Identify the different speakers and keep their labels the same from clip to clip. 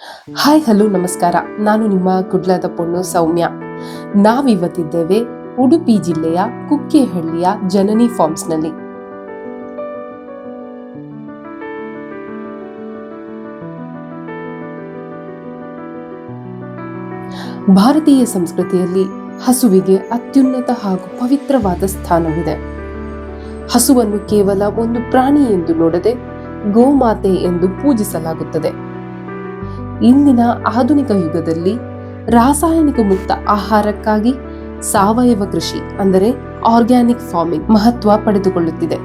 Speaker 1: Hi hello ನಮಸ್ಕಾರ. ನಾನು ನಿಮ್ಮ ಕುಡ್ಲದ ಪೊಣ್ಣು ಸೌಮ್ಯ. ನಾವಿವತ್ತಿದ್ದೇವೆ ಉಡುಪಿ ಜಿಲ್ಲೆಯ ಕುಕ್ಕೆಹಳ್ಳಿಯ ಜನನಿ ಫಾರ್ಮ್ಸ್ನಲ್ಲಿ. ಭಾರತೀಯ ಸಂಸ್ಕೃತಿಯಲ್ಲಿ ಹಸುವಿಗೆ ಅತ್ಯುನ್ನತ ಹಾಗೂ ಪವಿತ್ರವಾದ ಸ್ಥಾನವಿದೆ. ಹಸುವನ್ನು ಕೇವಲ ಒಂದು ಪ್ರಾಣಿ ಎಂದು ನೋಡದೆ ಗೋಮಾತೆ ಎಂದು ಪೂಜಿಸಲಾಗುತ್ತದೆ. ಇಂದಿನ ಆಧುನಿಕ ಯುಗದಲ್ಲಿ ರಾಸಾಯನಿಕ ಮುಕ್ತ ಆಹಾರಕ್ಕಾಗಿ ಸಾವಯವ ಕೃಷಿ ಅಂದರೆ ಆರ್ಗ್ಯಾನಿಕ್ ಫಾರ್ಮಿಂಗ್ ಮಹತ್ವ ಪಡೆದುಕೊಳ್ಳುತ್ತಿದೆ.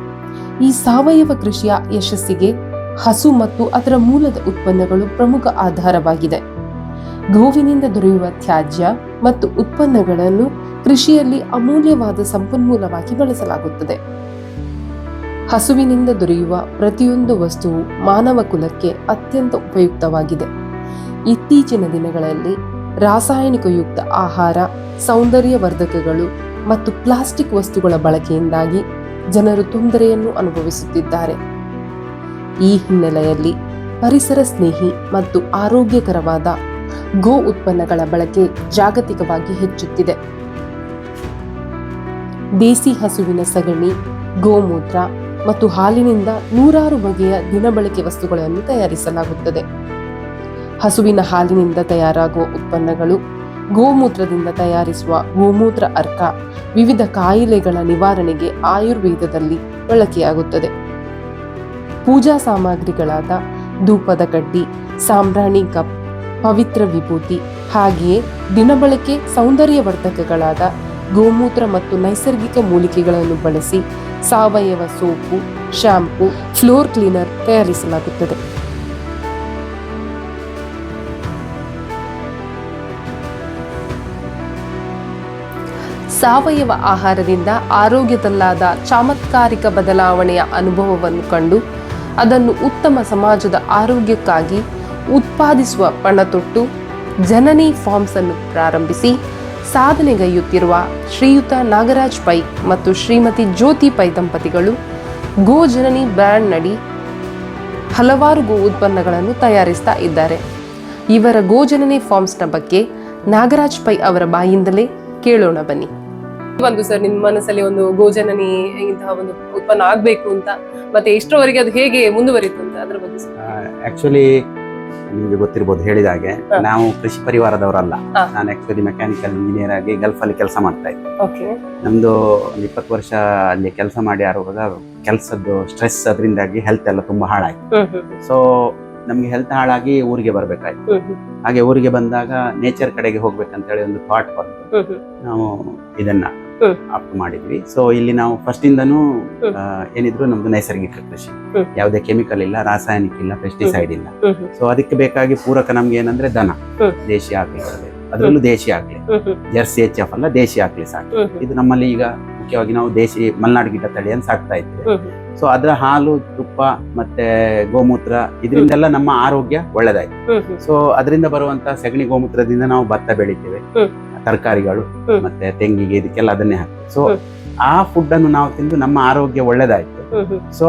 Speaker 1: ಈ ಸಾವಯವ ಕೃಷಿಯ ಯಶಸ್ಸಿಗೆ ಹಸು ಮತ್ತು ಅದರ ಮೂಲದ ಉತ್ಪನ್ನಗಳು ಪ್ರಮುಖ ಆಧಾರವಾಗಿದೆ. ಗೋವಿನಿಂದ ದೊರೆಯುವ ತ್ಯಾಜ್ಯ ಮತ್ತು ಉತ್ಪನ್ನಗಳನ್ನು ಕೃಷಿಯಲ್ಲಿ ಅಮೂಲ್ಯವಾದ ಸಂಪನ್ಮೂಲವಾಗಿ ಬಳಸಲಾಗುತ್ತದೆ. ಹಸುವಿನಿಂದ ದೊರೆಯುವ ಪ್ರತಿಯೊಂದು ವಸ್ತುವು ಮಾನವ ಕುಲಕ್ಕೆ ಅತ್ಯಂತ ಉಪಯುಕ್ತವಾಗಿದೆ. ಇತ್ತೀಚಿನ ದಿನಗಳಲ್ಲಿ ರಾಸಾಯನಿಕಯುಕ್ತ ಆಹಾರ, ಸೌಂದರ್ಯವರ್ಧಕಗಳು ಮತ್ತು ಪ್ಲಾಸ್ಟಿಕ್ ವಸ್ತುಗಳ ಬಳಕೆಯಿಂದಾಗಿ ಜನರು ತೊಂದರೆಯನ್ನು ಅನುಭವಿಸುತ್ತಿದ್ದಾರೆ. ಈ ಹಿನ್ನೆಲೆಯಲ್ಲಿ ಪರಿಸರ ಸ್ನೇಹಿ ಮತ್ತು ಆರೋಗ್ಯಕರವಾದ ಗೋ ಉತ್ಪನ್ನಗಳ ಬಳಕೆ ಜಾಗತಿಕವಾಗಿ ಹೆಚ್ಚುತ್ತಿದೆ. ದೇಸಿ ಹಸುವಿನ ಸಗಣಿ, ಗೋಮೂತ್ರ ಮತ್ತು ಹಾಲಿನಿಂದ ನೂರಾರು ಬಗೆಯ ದಿನಬಳಕೆ ವಸ್ತುಗಳನ್ನು ತಯಾರಿಸಲಾಗುತ್ತದೆ. ಹಸುವಿನ ಹಾಲಿನಿಂದ ತಯಾರಾಗುವ ಉತ್ಪನ್ನಗಳು, ಗೋಮೂತ್ರದಿಂದ ತಯಾರಿಸುವ ಗೋಮೂತ್ರ ಅರ್ಕ ವಿವಿಧ ಕಾಯಿಲೆಗಳ ನಿವಾರಣೆಗೆ ಆಯುರ್ವೇದದಲ್ಲಿ ಬಳಕೆಯಾಗುತ್ತದೆ. ಪೂಜಾ ಸಾಮಗ್ರಿಗಳಾದ ಧೂಪದ ಕಡ್ಡಿ, ಸಾಂಬ್ರಾಣಿ ಕಪ್, ಪವಿತ್ರ ವಿಭೂತಿ, ಹಾಗೆಯೇ ದಿನಬಳಕೆ ಸೌಂದರ್ಯವರ್ಧಕಗಳಾದ ಗೋಮೂತ್ರ ಮತ್ತು ನೈಸರ್ಗಿಕ ಮೂಲಿಕೆಗಳನ್ನು ಬಳಸಿ ಸಾವಯವ ಸೋಪು, ಶಾಂಪೂ, ಫ್ಲೋರ್ ಕ್ಲೀನರ್ ತಯಾರಿಸಲಾಗುತ್ತದೆ. ಸಾವಯವ ಆಹಾರದಿಂದ ಆರೋಗ್ಯದಲ್ಲಾದ ಚಮತ್ಕಾರಿಕ ಬದಲಾವಣೆಯ ಅನುಭವವನ್ನು ಕಂಡು ಅದನ್ನು ಉತ್ತಮ ಸಮಾಜದ ಆರೋಗ್ಯಕ್ಕಾಗಿ ಉತ್ಪಾದಿಸುವ ಪಣತೊಟ್ಟು ಜನನಿ ಫಾರ್ಮ್ಸ್ ಅನ್ನು ಪ್ರಾರಂಭಿಸಿ ಸಾಧನೆಗೈಯುತ್ತಿರುವ ಶ್ರೀಯುತ ನಾಗರಾಜ್ ಪೈ ಮತ್ತು ಶ್ರೀಮತಿ ಜ್ಯೋತಿ ಪೈ ದಂಪತಿಗಳು ಗೋ ಜನನಿ ಬ್ರ್ಯಾಂಡ್ ನಡಿ ಹಲವಾರು ಗೋ ಉತ್ಪನ್ನಗಳನ್ನು ತಯಾರಿಸ್ತಾ ಇದ್ದಾರೆ. ಇವರ ಗೋ ಜನನಿ ಫಾರ್ಮ್ಸ್ನ ಬಗ್ಗೆ ನಾಗರಾಜ್ ಪೈ ಅವರ ಬಾಯಿಂದಲೇ ಕೇಳೋಣ ಬನ್ನಿ. ಒಂದು ಸರ್, ನಿಮ್ಮ ಮನಸ್ಸಲ್ಲಿ ಒಂದು ಗೋಜನನಿ ಇಂತಹ ಒಂದು ಉತ್ಪನ್ನ ಆಗ್ಬೇಕು ಅಂತ, ಮತ್ತೆ ಎಷ್ಟರವರೆಗೆ ಅದು ಹೇಗೆ ಮುಂದುವರಿತು ಅಂತ ಅದ್ರ ಬಗ್ಗೆ
Speaker 2: ಆಕ್ಚುಲಿ ನಿಮ್ಗೆ ಗೊತ್ತಿರ್ಬೋದು, ಹೇಳಿದ ಹಾಗೆ ನಾವು ಕೃಷಿ ಪರಿವಾರದವರಲ್ಲ. ನಾನು ಆಕ್ಚುಲಿ ಮೆಕ್ಯಾನಿಕಲ್ ಇಂಜಿನಿಯರ್ ಆಗಿ ಗಲ್ಫ್ ಅಲ್ಲಿ ಕೆಲಸ ಮಾಡ್ತಾ ಇದ್ದೆ. ನಮ್ದು ಒಂದು 20 ವರ್ಷ ಅಲ್ಲಿ ಕೆಲಸ ಮಾಡಿ ಆರುವಾಗ ಕೆಲಸದ್ದು ಸ್ಟ್ರೆಸ್ ಅದರಿಂದಾಗಿ ಹೆಲ್ತ್ ಎಲ್ಲ ತುಂಬಾ ಹಾಳಾಯ್ತು. ಸೊ ನಮ್ಗೆ ಹೆಲ್ತ್ ಹಾಳಾಗಿ ಊರಿಗೆ ಬರ್ಬೇಕಾಯ್ತು. ಹಾಗೆ ಊರಿಗೆ ಬಂದಾಗ ನೇಚರ್ ಕಡೆಗೆ ಹೋಗ್ಬೇಕಂತ ಹೇಳಿ ಒಂದು ಥಾಟ್ ಬಂತು. ನಾವು ಇದನ್ನ ಅಪ್ ಮಾಡಿದ್ವಿ. ಸೊ ಇಲ್ಲಿ ನಾವು ಫಸ್ಟ್ ಇಂದನೂ ಏನಿದ್ರು ನಮ್ದು ನೈಸರ್ಗಿಕ ಕೃಷಿ, ಯಾವುದೇ ಕೆಮಿಕಲ್ ಇಲ್ಲ, ರಾಸಾಯನಿಕ ಇಲ್ಲ, ಪೆಸ್ಟಿಸೈಡ್ ಇಲ್ಲ. ಸೊ ಅದಕ್ಕೆ ಬೇಕಾಗಿ ಪೂರಕ ನಮ್ಗೆ ಏನಂದ್ರೆ ದನ, ದೇಶಿ ಆಕಳಿ, ಅದರಲ್ಲೂ ದೇಶಿ ಆಕಳಿ, ಜರ್ಸಿ HF ಅಲ್ಲ, ದೇಶಿ ಆಕಳಿ ಸಾಕು. ಇದು ನಮ್ಮಲ್ಲಿ ಈಗ ಮುಖ್ಯವಾಗಿ ನಾವು ದೇಶಿ ಮಲ್ನಾಡು ಗಿಡ್ಡ ತಳಿಯನ್ನು ಸಾಕ್ತಾ ಇದ್ದೇವೆ. ಸೊ ಅದರ ಹಾಲು, ತುಪ್ಪ ಮತ್ತೆ ಗೋಮೂತ್ರ ಇದರಿಂದೆಲ್ಲ ನಮ್ಮ ಆರೋಗ್ಯ ಒಳ್ಳೆದಾಯ್ತು. ಸೊ ಅದರಿಂದ ಬರುವಂತ ಸಗಣಿ ಗೋಮೂತ್ರದಿಂದ ನಾವು ಭತ್ತ ಬೆಳಿತೇವೆ, ತರಕಾರಿಗಳು ಮತ್ತೆ ತೆಂಗಿಗೆ ಇದಕ್ಕೆಲ್ಲ ಅದನ್ನೇ ಹಾಕ್ತೇವೆ. ಸೊ ಆ ಫುಡ್ ಅನ್ನು ನಾವು ತಿಂದು ನಮ್ಮ ಆರೋಗ್ಯ ಒಳ್ಳೆದಾಯ್ತು. ಸೊ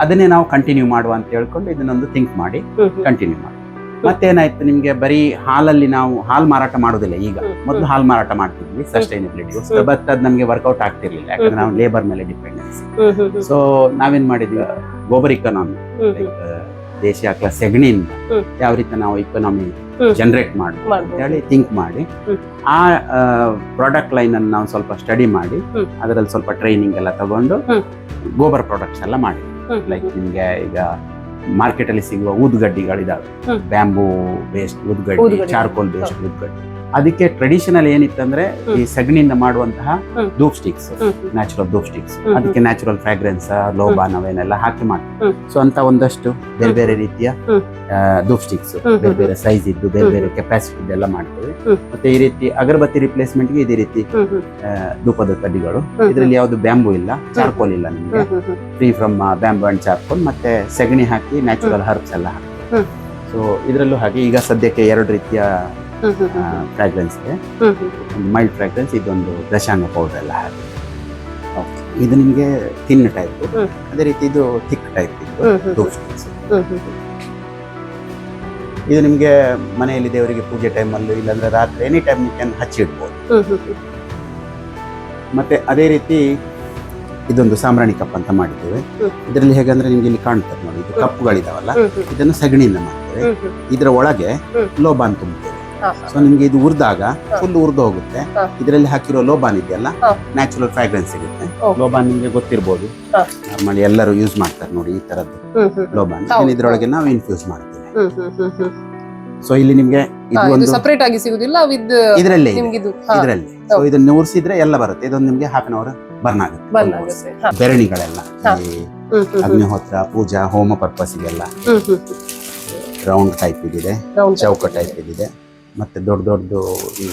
Speaker 2: ಅದನ್ನೇ ನಾವು ಕಂಟಿನ್ಯೂ ಮಾಡುವ ಅಂತ ಹೇಳ್ಕೊಂಡು ಇದನ್ನೊಂದು ಥಿಂಕ್ ಮಾಡಿ ಕಂಟಿನ್ಯೂ ಮಾಡಿ. ಮತ್ತೇನಾಯ್ತು, ನಿಮ್ಗೆ ಬರೀ ಹಾಲಲ್ಲಿ ನಾವು ಹಾಲು ಮಾರಾಟ ಮಾಡೋದಿಲ್ಲ. ಈಗ ಮೊದಲು ಹಾಲು ಮಾರಾಟ ಮಾಡ್ತಿದ್ವಿ ಸಸ್ಟೈನಬಿಲಿಟಿ, ಬಟ್ ಅದು ನಮ್ಗೆ ವರ್ಕೌಟ್ ಆಗ್ತಿರ್ಲಿಲ್ಲ, ಯಾಕಂದ್ರೆ ನಾವು ಲೇಬರ್ ಮೇಲೆ ಡಿಪೆಂಡೆನ್ಸಿ. ಸೊ ನಾವೇನ್ ಮಾಡಿದ್ವಿ, ಗೋಬರ್ ಇಕಾನಮಿ, ದೇಶಿ ಆಕಳ ಸೆಗಣಿಯಿಂದ ಯಾವ ರೀತಿ ನಾವು ಇಕಾನಮಿ ಜನರೇಟ್ ಮಾಡಿ ಅಂತ ಹೇಳಿ ಥಿಂಕ್ ಮಾಡಿ ಆ ಪ್ರಾಡಕ್ಟ್ ಲೈನ್ ಅನ್ನು ನಾವು ಸ್ವಲ್ಪ ಸ್ಟಡಿ ಮಾಡಿ ಅದರಲ್ಲಿ ಸ್ವಲ್ಪ ಟ್ರೈನಿಂಗ್ ಎಲ್ಲ ತಗೊಂಡು ಗೋಬರ್ ಪ್ರಾಡಕ್ಟ್ಸ್ ಎಲ್ಲ ಮಾಡಿ. ಲೈಕ್ ನಿಮ್ಗೆ ಈಗ ಮಾರ್ಕೆಟ್ ಅಲ್ಲಿ ಸಿಗುವ ಊದ್ಗಡ್ಡಿಗಳಿದಾವೆ, ಬ್ಯಾಂಬೂ ಬೇಸ್ಡ್ ಊದ್ಗಡ್ಡಿ, ಚಾರ್ಕೋಲ್ ಬೇಸ್ಡ್ ಊದ್ಗಡ್ಡಿ. ಅದಕ್ಕೆ ಟ್ರೆಡಿಷನಲ್ ಏನಿತ್ತಂದ್ರೆ ಈ ಸಗಣಿಯಿಂದ ಮಾಡುವಂತಹ ಧೂಪ್ ಸ್ಟಿಕ್ಸ್, ನ್ಯಾಚುರಲ್ ಧೂಪ್ ಸ್ಟಿಕ್ಸ್, ಅದಕ್ಕೆ ನ್ಯಾಚುರಲ್ ಫ್ರಾಗ್ರೆನ್ಸ್, ಲೋಬಾ ನಾವೇನೆಲ್ಲ ಹಾಕಿ ಮಾಡ್ತೀವಿ. ಸೊ ಅಂತ ಒಂದಷ್ಟು ಬೇರೆ ಬೇರೆ ರೀತಿಯ ಧೂಪ್ ಸ್ಟಿಕ್ಸ್, ಬೇರೆ ಬೇರೆ ಸೈಜ್ ಇದ್ದು, ಬೇರೆ ಬೇರೆ ಕೆಪಾಸಿಟಿ ಎಲ್ಲ ಮಾಡ್ತೇವೆ. ಮತ್ತೆ ಈ ರೀತಿ ಅಗರಬತ್ತಿ ರಿಪ್ಲೇಸ್ಮೆಂಟ್ ಗೆ ಇದೇ ರೀತಿ ಧೂಪದ ಕಡ್ಡಿಗಳು. ಇದರಲ್ಲಿ ಯಾವ್ದು ಬ್ಯಾಂಬೂ ಇಲ್ಲ, ಚಾರ್ಕೋಲ್ ಇಲ್ಲ, ನಿಮ್ಗೆ free from bamboo and charcoal, ಮತ್ತೆ ಸಗಣಿ ಹಾಕಿ ನ್ಯಾಚುರಲ್ ಹರ್ಬ್ಸ್ ಎಲ್ಲ ಹಾಕ್ತೇವೆ. ಸೊ ಇದರಲ್ಲೂ ಹಾಗೆ ಈಗ ಸದ್ಯಕ್ಕೆ 2 ರೀತಿಯ ಫ್ರಾಗ್ರೆನ್ಸ್ ಇದೆ. ಒಂದು ಮೈಲ್ಡ್ ಫ್ರಾಗ್ರೆನ್ಸ್, ಇದೊಂದು ದಶಾಂಗ ಪೌಡರ್ ಎಲ್ಲ ಹಾಕಿ. ಇದು ನಿಮ್ಗೆ ಥಿನ್ ಟೈಪ್, ಅದೇ ರೀತಿ ಇದು ಥಿಕ್ ಟೈಪ್ ಇತ್ತು. ಇದು ನಿಮಗೆ ಮನೆಯಲ್ಲಿ ದೇವರಿಗೆ ಪೂಜೆ ಟೈಮಲ್ಲಿ ಇಲ್ಲಾಂದ್ರೆ ರಾತ್ರಿ ಎನಿ ಟೈಮ್ ನೀವು ಹಚ್ಚಿಡ್ಬೋದು. ಮತ್ತೆ ಅದೇ ರೀತಿ ಇದೊಂದು ಸಾಂಬ್ರಾಣಿ ಕಪ್ ಅಂತ ಮಾಡಿದ್ದೇವೆ. ಇದರಲ್ಲಿ ಹೇಗಂದ್ರೆ ನಿಮ್ಗೆ ಇಲ್ಲಿ ಕಾಣ್ತದೆ ನೋಡಿ, ಇದು ಕಪ್ಪುಗಳಿದಾವಲ್ಲ, ಇದನ್ನು ಸಗಣಿಯಿಂದ ಮಾಡ್ತೇವೆ. ಇದರ ಒಳಗೆ ಲೋಬಾನ್ ತುಂಬುತ್ತೇವೆ. ಸೊ ನಿಮ್ಗೆ ಇದು ಉರಿದಾಗ ಫುಲ್ ಉರ್ದು ಹೋಗುತ್ತೆ. ಇದರಲ್ಲಿ ಹಾಕಿರೋ ಲೋಬಾನ್ ಇದೆಯಲ್ಲ, ನ್ಯಾಚುರಲ್ ಫ್ರಾಗ್ರೆನ್ಸ್ ಸಿಗುತ್ತೆ. ಲೋಬಾನ್ ನಿಮ್ಗೆ ಗೊತ್ತಿರ್ಬೋದು, ನಾರ್ಮಲಿ ಎಲ್ಲರೂ ಯೂಸ್ ಮಾಡ್ತಾರೆ ನೋಡಿ ಈ ತರದ್ದು ಲೋಬಾನ್. ಇದ್ರೊಳಗೆ ನಾವು ಇನ್ಫ್ಯೂಸ್ ಮಾಡ್ತೇವೆ. ಸೊ ಇಲ್ಲಿ ನಿಮ್ಗೆ
Speaker 1: ಸಪರೇಟ್ ಆಗಿ ಸಿಗುದಿಲ್ಲ,
Speaker 2: ಇದರಲ್ಲಿ ಸೊ ಇದನ್ನ ಉರಿಸಿದ್ರೆ ಎಲ್ಲ ಬರುತ್ತೆ. ಇದೊಂದು ನಿಮ್ಗೆ ಹಾಫ್ ಅನ್ ಅವರ್ ಬರ್ನ್ ಆಗುತ್ತೆ. ಬೆರಣಿಗಳೆಲ್ಲ ಅಗ್ನಿಹೋತ್ರ, ಪೂಜಾ, ಹೋಮ ಪರ್ಪಸ್ಗೆಲ್ಲ ರೌಂಡ್ ಟೈಪ್ ಇದಿದೆ, ಚೌಕ ಟೈಪ್ ಇದಿದೆ. ಮತ್ತೆ ದೊಡ್ಡ ದೊಡ್ಡ ಈ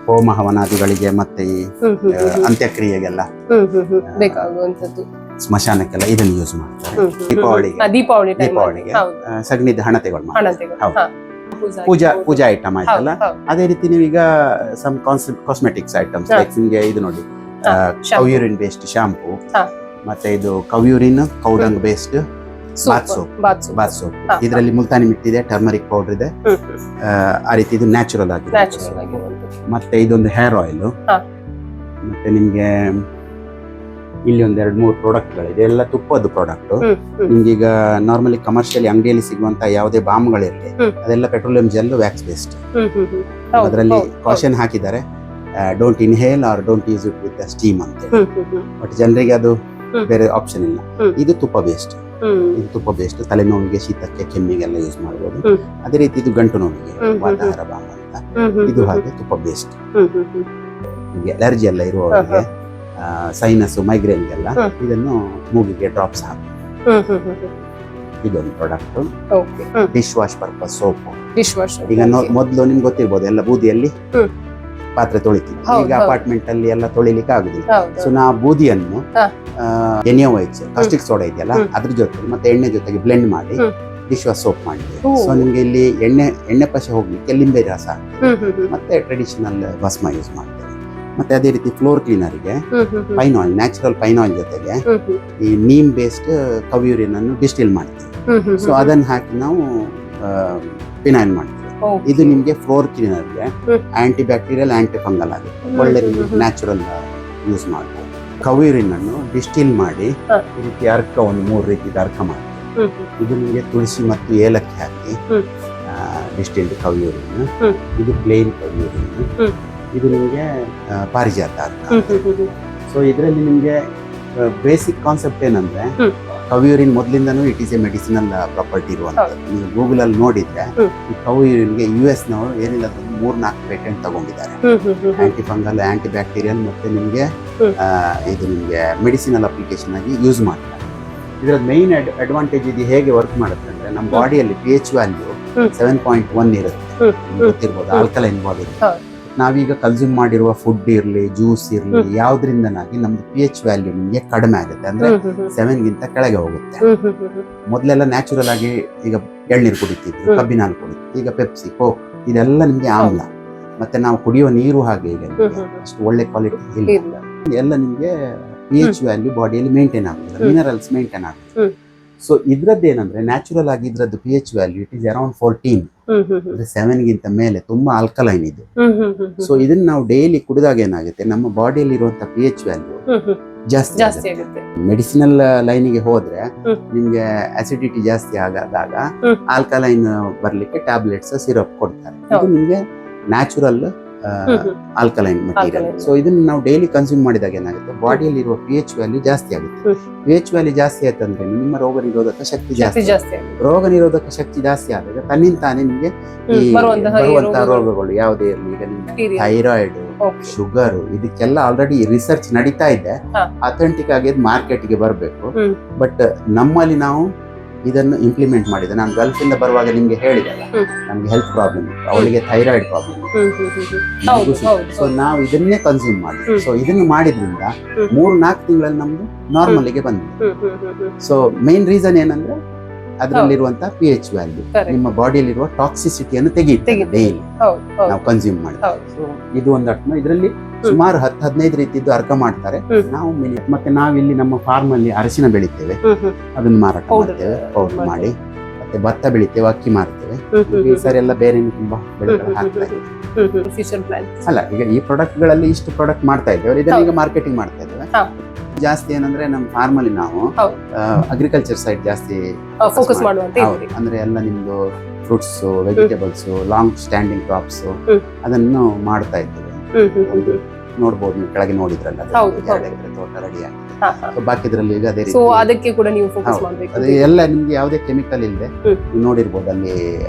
Speaker 2: ಹೋಮ ಹವನಾದಿಗಳಿಗೆ ಮತ್ತೆ ಈ ಅಂತ್ಯಕ್ರಿಯೆಗೆಲ್ಲ
Speaker 1: ಬೇಕಾಗುವಂತದ್ದು,
Speaker 2: ಸ್ಮಶಾನಕ್ಕೆಲ್ಲ ಇದನ್ನು ಯೂಸ್ ಮಾಡ್ತಾರೆ. ದೀಪಾವಳಿಗೆ ಸಗಣಿದ ಹಣತೆಗಳು ಮಾಡ್ತಾರೆ. ಪೂಜಾ ಐಟಮ್ ಆಯ್ತಲ್ಲ. ಅದೇ ರೀತಿ ನೀವೀಗ ಸಮ್ ಕಾಸ್ಮೆಟಿಕ್ಸ್ ಐಟಮ್ಸ್ ಲೈಕ್ ನಿಮ್ಗೆ ಇದು ನೋಡಿ, ಕವ್ಯೂರಿನ್ ಬೇಸ್ಡ್ ಶಾಂಪೂ, ಮತ್ತೆ ಇದು ಕವ್ಯೂರಿನ್ ಕೌಡಂಗ್ ಬೇಸ್ಡ್ ಬಾತ್ ಸೋಪ್. ಇದರಲ್ಲಿ ಮುಲ್ತಾನಿ ಮಿಟ್ಟಿ ಇದೆ, ಟರ್ಮರಿಕ್ ಪೌಡರ್ ಇದೆ. ಆ ರೀತಿ ಇದು ನ್ಯಾಚುರಲ್ ಆಗಿದೆ. ಮತ್ತೆ ಇದೊಂದು ಹೇರ್ ಆಯಿಲ್. ಮತ್ತೆ ನಿಮ್ಗೆ ಇಲ್ಲಿ ಒಂದ್ 2-3 ಪ್ರಾಡಕ್ಟ್ಗಳಿದೆ, ಎಲ್ಲ ತುಪ್ಪದ ಪ್ರಾಡಕ್ಟ್. ನಿಮ್ಗೀಗ ನಾರ್ಮಲಿ ಕಮರ್ಷಿಯಲಿ ಅಂಗಡಿಯಲ್ಲಿ ಸಿಗುವಂತ ಯಾವುದೇ ಬಾಂಬ್ಗಳಿರಲಿ ಅದೆಲ್ಲ ಪೆಟ್ರೋಲಿಯಂ ಜೆಲ್, ವ್ಯಾಕ್ಸ್ ಬೇಸ್ಡ್. ಅದರಲ್ಲಿ ಕಾಷನ್ ಹಾಕಿದ್ದಾರೆ, don't inhale or don't use it with steam ಅಂತ. ಬಟ್ ಜನರಿಗೆ ಅದು ಬೇರೆ ಆಪ್ಷನ್ ಇಲ್ಲ. ಇದು ತುಪ್ಪ ಬೇಸ್ಡ್. ಇದು ತುಪ್ಪ ಬೇಸ್ಡ್ ತಲೆನೋವಿಗೆ, ಶೀತಕ್ಕೆ, ಕೆಮ್ಮಿಗೆಲ್ಲ ಯೂಸ್ ಮಾಡಬಹುದು. ಅದೇ ರೀತಿ ಇದು ಗಂಟು ನೋವಿಗೆ ವಾತಾಹಾರ ಬಾಂಬ್ ಅಂತ, ಇದು ಹಾಗೆ ತುಪ್ಪ ಬೇಸ್ಡ್. ಅಲರ್ಜಿ ಎಲ್ಲ ಇರುವವರಿಗೆ, ಸೈನಸ್, ಮೈಗ್ರೇನ್ಗೆಲ್ಲ ಇದನ್ನು ಮೂಗಿಗೆ ಡ್ರಾಪ್ಸ್ ಹಾಕಿ. ಇದೊಂದು product. Dish wash purpose soap. ಈಗ ಮೊದಲು ನಿಮ್ಗೆ ಗೊತ್ತಿರ್ಬೋದು, ಎಲ್ಲ ಬೂದಿಯಲ್ಲಿ ಪಾತ್ರೆ ತೊಳಿತೀವಿ. ಈಗ ಅಪಾರ್ಟ್ಮೆಂಟ್ ಅಲ್ಲಿ ಎಲ್ಲ ತೊಳಿಲಿಕ್ಕೆ ಆಗುದಿಲ್ಲ. ಸೊ ನಾವು ಬೂದಿಯನ್ನು NaOH ಕಾಸ್ಟಿಕ್ ಸೋಡಾ ಇದೆಯಲ್ಲ ಅದ್ರ ಜೊತೆ ಮತ್ತೆ ಎಣ್ಣೆ ಜೊತೆಗೆ ಬ್ಲೆಂಡ್ ಮಾಡಿ ಡಿಶ್ ವಾಶ್ ಸೋಪ್ ಮಾಡಿದ್ದೇವೆ. ಸೊ ನಿಮ್ಗೆ ಇಲ್ಲಿ ಎಣ್ಣೆ ಪಶ ಹೋಗ್ಲಿಕ್ಕೆ ಲಿಂಬೆ ರಸ ಮತ್ತೆ ಟ್ರೆಡಿಷನಲ್ ಭಸ್ಮ ಯೂಸ್ ಮಾಡ್ತೇವೆ. ಮತ್ತೆ ಅದೇ ರೀತಿ ಫ್ಲೋರ್ ಕ್ಲೀನರ್ಗೆ pine oil, natural pine oil ಜೊತೆಗೆ ಈ ನೀಮ್ ಬೇಸ್ಡ್ ಕವ್ಯೂರಿನ್ ಅನ್ನು ಡಿಸ್ಟಿಲ್ ಮಾಡ್ತೀವಿ. ಸೊ ಅದನ್ನ ಹಾಕಿ ನಾವು ಪಿನೈಲ್ ಮಾಡ್ತೀವಿ. ಇದು ನಿಮ್ಗೆ ಫ್ಲೋರ್ ಕ್ಲೀನರ್ಗೆ ಆಂಟಿ ಬ್ಯಾಕ್ಟೀರಿಯಲ್, ಆಂಟಿ ಫಂಗಲ್ ಆಗುತ್ತೆ. ಒಳ್ಳೆ ನ್ಯಾಚುರಲ್ ಯೂಸ್ ಮಾಡ್ಬೋದು. ಕವ್ಯೂರಿನ್ ಅನ್ನು ಡಿಸ್ಟಿಲ್ ಮಾಡಿ ಈ ರೀತಿ ಅರ್ಕ, ಒಂದು 3 ರೀತಿಯ ಅರ್ಕ ಮಾಡ್ತೀವಿ. ಇದು ನಿಮಗೆ ತುಳಸಿ ಮತ್ತು ಏಲಕ್ಕಿ ಹಾಕಿ ಡಿಸ್ಟಿಲ್ಡ್ ಕವ್ಯೂರಿನ್. ಇದು ಪ್ಲೇನ್ ಕವ್ಯೂರಿನ್. ಇದು ನಿಮಗೆ ಪಾರಿಜಾತ ಅರ್ಕ. ಸೊ ಇದರಲ್ಲಿ ನಿಮಗೆ ಬೇಸಿಕ್ ಕಾನ್ಸೆಪ್ಟ್ ಏನಂದ್ರೆ, ಕವ್ಯೂರಿನ್ ಮೊದಲಿಂದನೂ it is A medicinal property ಇರುವಂಥದ್ದು. ನೀವು ಗೂಗಲ್ ಅಲ್ಲಿ ನೋಡಿದ್ರೆ ಈ ಕವ್ಯೂರಿನ್ಗೆ US ನವರು ಏನಿಲ್ಲ 3-4 ಪೇಟೆಂಟ್ ತಗೊಂಡಿದ್ದಾರೆ. ಆಂಟಿ ಫಂಗಲ್, ಆಂಟಿ ಬ್ಯಾಕ್ಟೀರಿಯಲ್ ಮತ್ತೆ ನಿಮಗೆ ಇದು ನಿಮಗೆ ಮೆಡಿಸಿನಲ್ ಅಪ್ಲಿಕೇಶನ್ ಆಗಿ ಯೂಸ್ ಮಾಡ್ತಾರೆ. ಇದರ ಮೈನ್ ಅಡ್ವಾಂಟೇಜ್ ಇದು ಹೇಗೆ ವರ್ಕ್ ಮಾಡುತ್ತೆ ಅಂದ್ರೆ, ನಮ್ಮ ಬಾಡಿಯಲ್ಲಿ pH ವ್ಯಾಲ್ಯೂ 7.1 ಇರುತ್ತೆ. ಗೊತ್ತಿರ್ಬೋದು, ಆಲ್ಕಲೈನ್ ಬಾಡಿ. ನಾವೀಗ ಕನ್ಸ್ಯೂಮ್ ಮಾಡಿರುವ ಫುಡ್ ಇರ್ಲಿ, ಜ್ಯೂಸ್ ಇರ್ಲಿ, ಯಾವ್ದ್ರಿಂದನಾಗಿ ನಮ್ದು pH ವ್ಯಾಲ್ಯೂ ನಿಮಗೆ ಕಡಿಮೆ ಆಗುತ್ತೆ, ಅಂದ್ರೆ 7ಗಿಂತ ಕೆಳಗೆ ಹೋಗುತ್ತೆ. ಮೊದಲೆಲ್ಲ ನ್ಯಾಚುರಲ್ ಆಗಿ ಈಗ ಎಳ್ನೀರು ಕುಡಿತಿದ್ರು, ಕಬ್ಬಿನ ಹಾಲು ಕುಡಿತಿದ್ರು. ಈಗ ಪೆಪ್ಸಿ, ಕೋಕ್ ಇದೆಲ್ಲ ನಿಮ್ಗೆ ಆಮ್ಲ. ಮತ್ತೆ ನಾವು ಕುಡಿಯುವ ನೀರು ಹಾಗೆ ಈಗ ಅಷ್ಟು ಒಳ್ಳೆ ಕ್ವಾಲಿಟಿ ಇಲ್ಲ. ಎಲ್ಲ ನಿಮ್ಗೆ pH ವ್ಯಾಲ್ಯೂ ಬಾಡಿಯಲ್ಲಿ ಮೇಂಟೈನ್ ಆಗುತ್ತೆ, ಮಿನರಲ್ಸ್ ಮೇಂಟೈನ್ ಆಗುತ್ತೆ. ಸೊ ಇದ್ರದ್ದು ಏನಂದ್ರೆ, ನ್ಯಾಚುರಲ್ ಆಗಿ ಇದ್ರದ್ದು pH value it is around 14. 7ಗಿಂತ ಮೇಲೆ ತುಂಬಾ ಆಲ್ಕಲೈನ್ ಇದು. ಸೊ ಇದನ್ನ ನಾವು ಡೈಲಿ ಕುಡಿದಾಗ ಏನಾಗುತ್ತೆ, ನಮ್ಮ ಬಾಡಿಯಲ್ಲಿ ಇರುವಂತ pH ವ್ಯಾಲ್ಯೂ ಜಾಸ್ತಿ ಆಗುತ್ತೆ. ಮೆಡಿಸಿನಲ್ ಲೈನಿಗೆ ಹೋದ್ರೆ ನಿಮ್ಗೆ ಅಸಿಡಿಟಿ ಜಾಸ್ತಿ ಆದಾಗ ಆಲ್ಕಲೈನ್ ಬರ್ಲಿಕ್ಕೆ ಟ್ಯಾಬ್ಲೆಟ್ಸ್, ಸಿರಪ್ ಕೊಡ್ತಾರೆ. ಇದು ನಿಮ್ಗೆ ನ್ಯಾಚುರಲ್ ಆಲ್ಕಲೈನ್ ಮಟೀರಿಯಲ್. ಸೊ ಇದನ್ನ ನಾವು ಡೈಲಿ ಕನ್ಸ್ಯೂಮ್ ಮಾಡಿದಾಗ ಏನಾಗುತ್ತೆ, ಬಾಡಿಯಲ್ಲಿ ಇರುವ pH ವ್ಯಾಲ್ಯೂ ಜಾಸ್ತಿ ಆಗುತ್ತೆ. pH ವ್ಯಾಲ್ಯೂ ಜಾಸ್ತಿ ಆಯ್ತಂದ್ರೆ ನಿಮ್ಮ ರೋಗ ನಿರೋಧಕ ಶಕ್ತಿ ಜಾಸ್ತಿ. ರೋಗ ನಿರೋಧಕ ಶಕ್ತಿ ಜಾಸ್ತಿ ಆದಾಗ ತನ್ನಿಂತಾನೆ ನಿಮ್ಗೆ ಬರುವಂತಹ ರೋಗಗಳು ಯಾವುದೇ ಇರಲಿ, ಈಗ ನಿಮ್ಗೆ ಥೈರಾಯ್ಡ್, ಶುಗರ್, ಇದಕ್ಕೆಲ್ಲ ಆಲ್ರೆಡಿ ರಿಸರ್ಚ್ ನಡೀತಾ ಇದೆ. ಅಥೆಂಟಿಕ್ ಆಗಿ ಮಾರ್ಕೆಟ್ಗೆ ಬರಬೇಕು. ಬಟ್ ನಮ್ಮಲ್ಲಿ ನಾವು ಇದನ್ನು ಇಂಪ್ಲಿಮೆಂಟ್ ಮಾಡಿದೆ. ನಾನು ಗಲ್ಫ್ ಇಂದ ಬರುವಾಗ ನಿಮ್ಗೆ ಹೇಳಿದಲ್ಲ, ನಮ್ಗೆ ಹೆಲ್ತ್ ಪ್ರಾಬ್ಲಮ್ ಇತ್ತು, ಅವಳಿಗೆ ಥೈರಾಯ್ಡ್ ಪ್ರಾಬ್ಲಮ್. ಸೊ ನಾವು ಇದನ್ನೇ ಕನ್ಸ್ಯೂಮ್ ಮಾಡಿದ್ವಿ. ಸೊ ಇದನ್ನು ಮಾಡಿದ್ರಿಂದ 3-4 ತಿಂಗಳಲ್ಲಿ ನಮ್ದು ನಾರ್ಮಲ್ಗೆ ಬಂದಿದೆ. ಸೊ ಮೇನ್ ರೀಸನ್ ಏನಂದ್ರೆ, ಅದರಲ್ಲಿರುವಂತಹ pH ವ್ಯಾಲ್ಯೂ ನಿಮ್ಮ ಬಾಡಿಯಲ್ಲಿರುವ ಟಾಕ್ಸಿಸಿಟಿಯನ್ನು ತೆಗೆಯುತ್ತೆ ಡೈಲಿ ನಾವು ಕನ್ಸ್ಯೂಮ್ ಮಾಡಿದ್ರೆ. ಸೊ ಇದು ಒಂದು ಅರ್ಥ. ಇದರಲ್ಲಿ ಸುಮಾರು 10-15 ರೀತಿದ್ದು ಅರ್ಕ ಮಾಡ್ತಾರೆ. ನಾವು ಮತ್ತೆ ನಾವಿಲ್ಲಿ ನಮ್ಮ ಫಾರ್ಮ್ ಅಲ್ಲಿ ಅರಿಶಿನ ಬೆಳಿತೇವೆ, ಅದನ್ನು ಮಾರಾಟ ಮಾಡ್ತೇವೆ ಪೌಡರ್ ಮಾಡಿ. ಮತ್ತೆ ಭತ್ತ ಬೆಳಿತೇವೆ, ಅಕ್ಕಿ ಮಾರ್ತೇವೆ. ಇದ್ದೇವೆ. ಈ ಸಾರಿ ಎಲ್ಲ ಬೇರೆ ತುಂಬಾ ಬೆಳೆಗಳು ಹಾಕ್ತಾ ಇದ್ದೇವೆ.
Speaker 1: ಫ್ಯೂಚರ್ ಪ್ಲಾನ್
Speaker 2: ಅಲ್ಲ, ಈಗ ಈ ಪ್ರಾಡಕ್ಟ್ ಗಳಲ್ಲಿ ಇಷ್ಟು ಪ್ರಾಡಕ್ಟ್ ಮಾಡ್ತಾ ಇದ್ದೇವೆ, ಇದನ್ನ ಈಗ ಮಾರ್ಕೆಟಿಂಗ್ ಮಾಡ್ತಾ ಇದ್ದೇವೆ. ಜಾಸ್ತಿ ಏನಂದ್ರೆ ನಮ್ಮ ಫಾರ್ಮ್ ಅಲ್ಲಿ ನಾವು ಅಗ್ರಿಕಲ್ಚರ್ ಸೈಡ್ ಜಾಸ್ತಿ
Speaker 1: ಫೋಕಸ್ ಮಾಡುವಂತ
Speaker 2: ಅಂದ್ರೆ ಎಲ್ಲ ನಿಮ್ದು fruits, vegetables, long standing crops ಅದನ್ನು ಮಾಡ್ತಾ ಇದ್ದೇವೆ. ನೋಡ್ಬೋದು, ನೀವು ಕೆಳಗೆ ನೋಡಿದ್ರಲ್ಲ, 2 ಎಕರೆ ತೋಟ ರೆಡಿ ಆಗಿದೆ. ಬಾಕಿದ್ರಲ್ಲಿ ಈಗ ಅದೇ ರೀತಿ
Speaker 1: ಅದಕ್ಕೆ ಕೂಡ ನೀವು ಫೋಕಸ್ ಮಾಡಬೇಕು.
Speaker 2: ಅದು ಎಲ್ಲ ನಿಮ್ಗೆ ಯಾವುದೇ ಕೆಮಿಕಲ್ ಇಲ್ಲದೆ ನೀವು ನೋಡಿರ್ಬೋದು, ಅಲ್ಲಿ